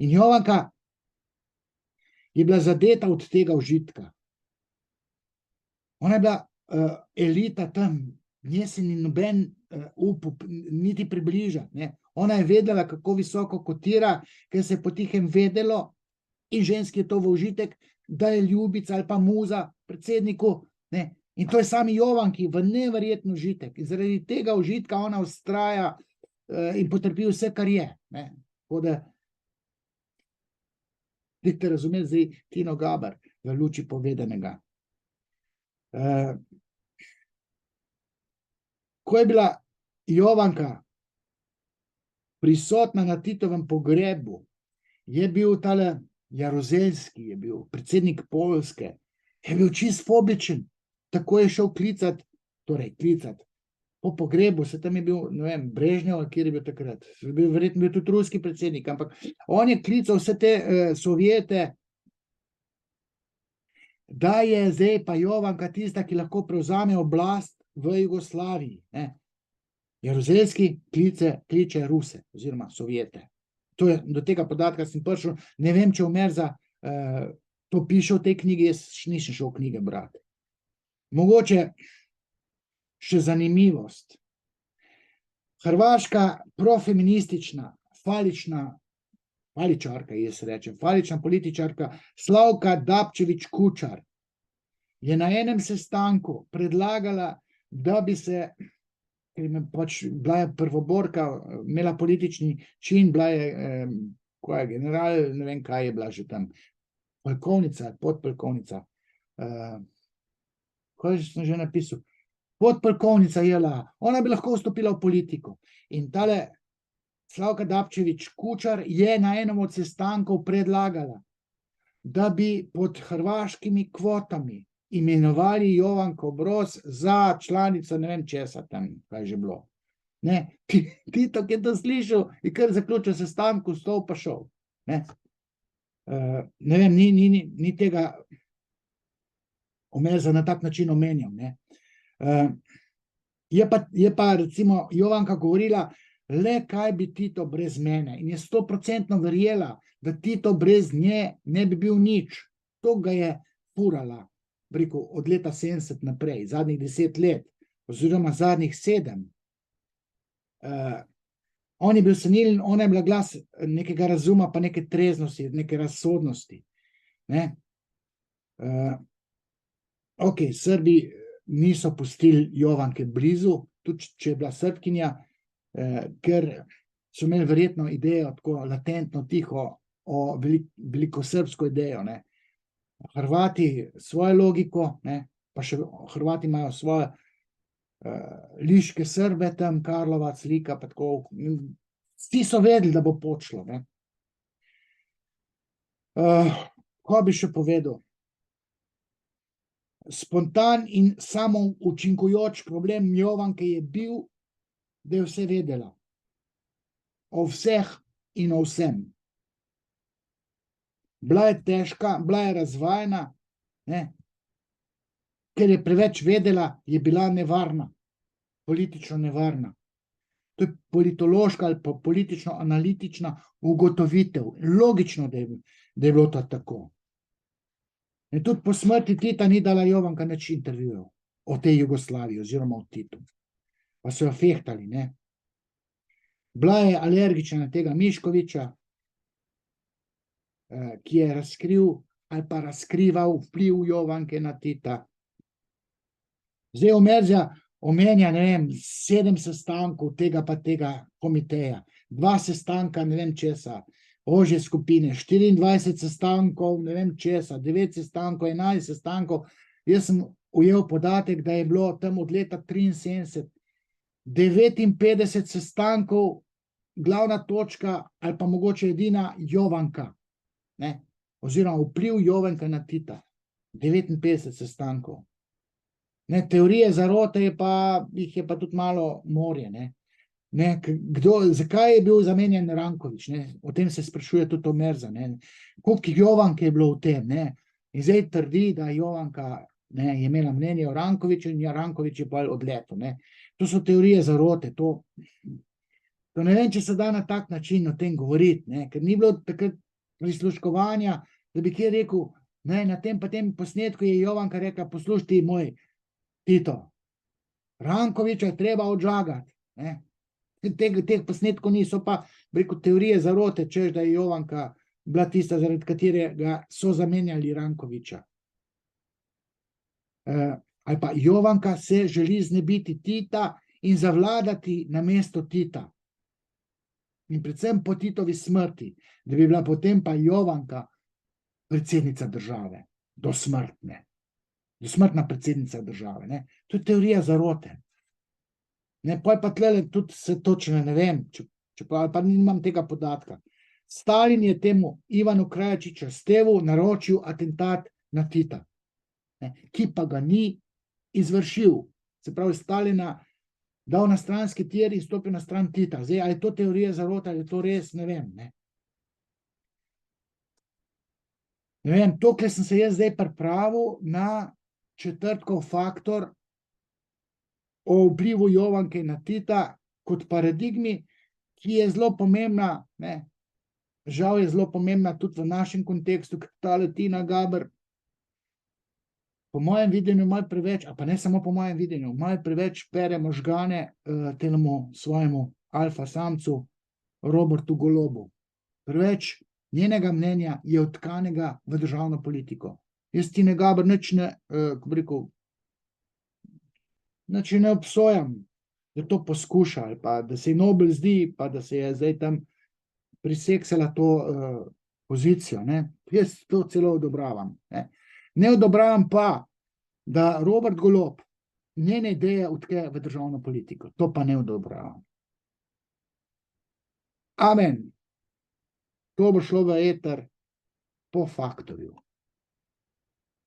In Jovanka je bila zadeta od tega užitka. Ona je bila elita tam, nje se ni noben upal niti približati, ne? Ona je vedela, kako visoko kotira, ker se je potihem vedelo in ženski je to v užitek, da je ljubica ali pa muza predsedniku, ne? In to je sami Jovanki v neverjetno užitek. In zaradi tega užitka ona vztraja in potrpi vse, kar je, ne? Tako da dajte razumeti zdaj Tino Gaber v luči povedanega. Ko je bila Jovanka prisotna na Titovem pogrebu, je bil tale Jaruzelski, je bil predsednik Poljske, je bil čist fobičen, tako je šel klicat po pogrebu, se tam je bil, ne vem, Brežnjev, kjer je bil takrat, verjetno bil tudi ruski predsednik, ampak on je klical vse te Sovjete, da je zdaj pa Jovanka tista, ki lahko prevzame oblast v Jugoslaviji, ne. Jaruzelski kliče Ruse oziroma Sovjete. To je, do tega podatka sem prišel, ne vem, če Omerza to piše v tej knjigi, jaz nisem šel knjige brati. Mogoče še zanimivost. Hrvaška profeministična, faličarka, jaz rečem, falična političarka Slavka Dabčević-Kučar je na enem sestanku predlagala, da bi se, ker je pač bila je prvoborka, imela politični čin, bila je, ko je general, ne vem, kaj je bila že tam, polkovnica, podpolkovnica, kaj sem že napisal, podpolkovnica JLA, ona bi lahko vstopila v politiko. In tale Slavka Dabčević-Kučar je na enem od sestankov predlagala, da bi pod hrvaškimi kvotami imenovali Jovanko Broz za članico, ne vem česa tam, kaj že bilo. Ne, Tito, ki je to slišal, je kar zaključil sestanku, vstal pa šel. Ne, ne vem, ni tega Omerza na tak način omenjal, ne. Je pa recimo Jovanka govorila, le kaj bi Tito brez mene, in je 100% verjela, da Tito brez nje ne bi bil nič. To ga je furala, rekel, od leta 70 naprej, zadnjih 10 let, oziroma zadnjih 7. On je bil senilen, ona je bila glas nekega razuma, pa neke treznosti, neke razsodnosti. Ne? Ok, Srbi niso pustili Jovanke blizu, tudi če je bila Srbkinja, ker so imeli verjetno idejo, tako latentno, tiho, o velikosrbsko idejo, ne. Hrvati svojo logiko, ne, pa še Hrvati imajo svoje liške Srbe tam, Karlovac, Lika, pa tako, vsi so vedeli, da bo počlo, ne. Kaj bi še povedal? Spontan in samoučinkujoč problem Jovanke je bil, da je vse vedela. O vseh in o vsem. Bila je težka, bila je razvajena, ne, ker je preveč vedela, je bila nevarna, politično nevarna. To je politološka ali pa politično-analitična ugotovitev. Logično, da je bilo to tako. In tudi po smrti Tita ni dala Jovanka nič intervjujev o tej Jugoslaviji oziroma o Titu. Pa so jo fehtali, ne. Bila je alergična na tega Miškovića, ki je razkril ali pa razkrival vpliv Jovanke na Tita. Zdaj Omerzja omenja, ne vem, 7 sestankov tega pa tega komiteja, 2 sestanka, ne vem česa, ožje skupine, 24 sestankov, ne vem česa, 9 sestankov, 11 sestankov. Jaz sem ujel podatek, da je bilo tam od leta 73 59 sestankov, glavna točka ali pa mogoče edina Jovanka, ne? Oziroma vpliv Jovanka na Tita. 59 sestankov. Ne, teorije zarote jih je pa tudi malo morje, ne. Ne, zakaj je bil zamenjan Ranković, ne? O tem se sprašuje tudi Omerza, ne. Koliko Jovanke je bilo v tem, ne? In zdaj trdi, da Jovanka, ne, je imela mnenje o Rankoviću in Ranković je pa odletel, ne. To so teorije zarote, to ne vem, če se da na tak način o tem govoriti, ne, ker ni bilo takrat prisluškovanja, da bi kje rekel, ne, na tem pa tem posnetku je Jovanka rekla, poslušaj ti moj Tito, Rankovića je treba odžagati, ne. Teh posnetkov niso pa, bi rekel, teorije zarote, češ, da je Jovanka bila tista, zaradi katerega so zamenjali Rankovića. Ali pa Jovanka se želi znebiti Tita in zavladati na mesto Tita. In predvsem po Titovi smrti, da bi bila potem pa Jovanka predsednica države, dosmrtna predsednica države, ne. To je teorija zarote. Ne, poj pa tlele tudi se točno ne vem, ali pa nimam tega podatka. Stalin je temu Ivanu Krajačiču Stevu naročil atentat na Tita, ne, ki pa ga ni izvršil. Se pravi, Stalina dal na stranski tir in stopil na stran Tita. Zdaj, ali je to teorija zarote, ali je to res, ne vem, ne. Ne vem, tokle sem se jaz zdaj pripravil na četrtkov faktor o vplivu Jovanke na Tita kot paradigmi, ki je zelo pomembna, ne, žal je zelo pomembna tudi v našem kontekstu, ker tale Tina Gaber po mojem videnju malo preveč, a pa ne samo po mojem videnju, malo preveč pere možgane temu svojemu alfa samcu Robertu Golobu. Preveč njenega mnenja je vtkanega v državno politiko. Jaz Tine Gaber nič ne, kako bi rekel, nič ne obsojam, da to poskuša, ali pa da se je nobel zdi, pa da se je zdaj tam priseksala to pozicijo, ne. Jaz to celo odobravam, ne. Ne odobravam pa, da Robert Golob njene ideje vtke v državno politiko. To pa ne odobravam. Amen. To bo šlo v eter po faktorju.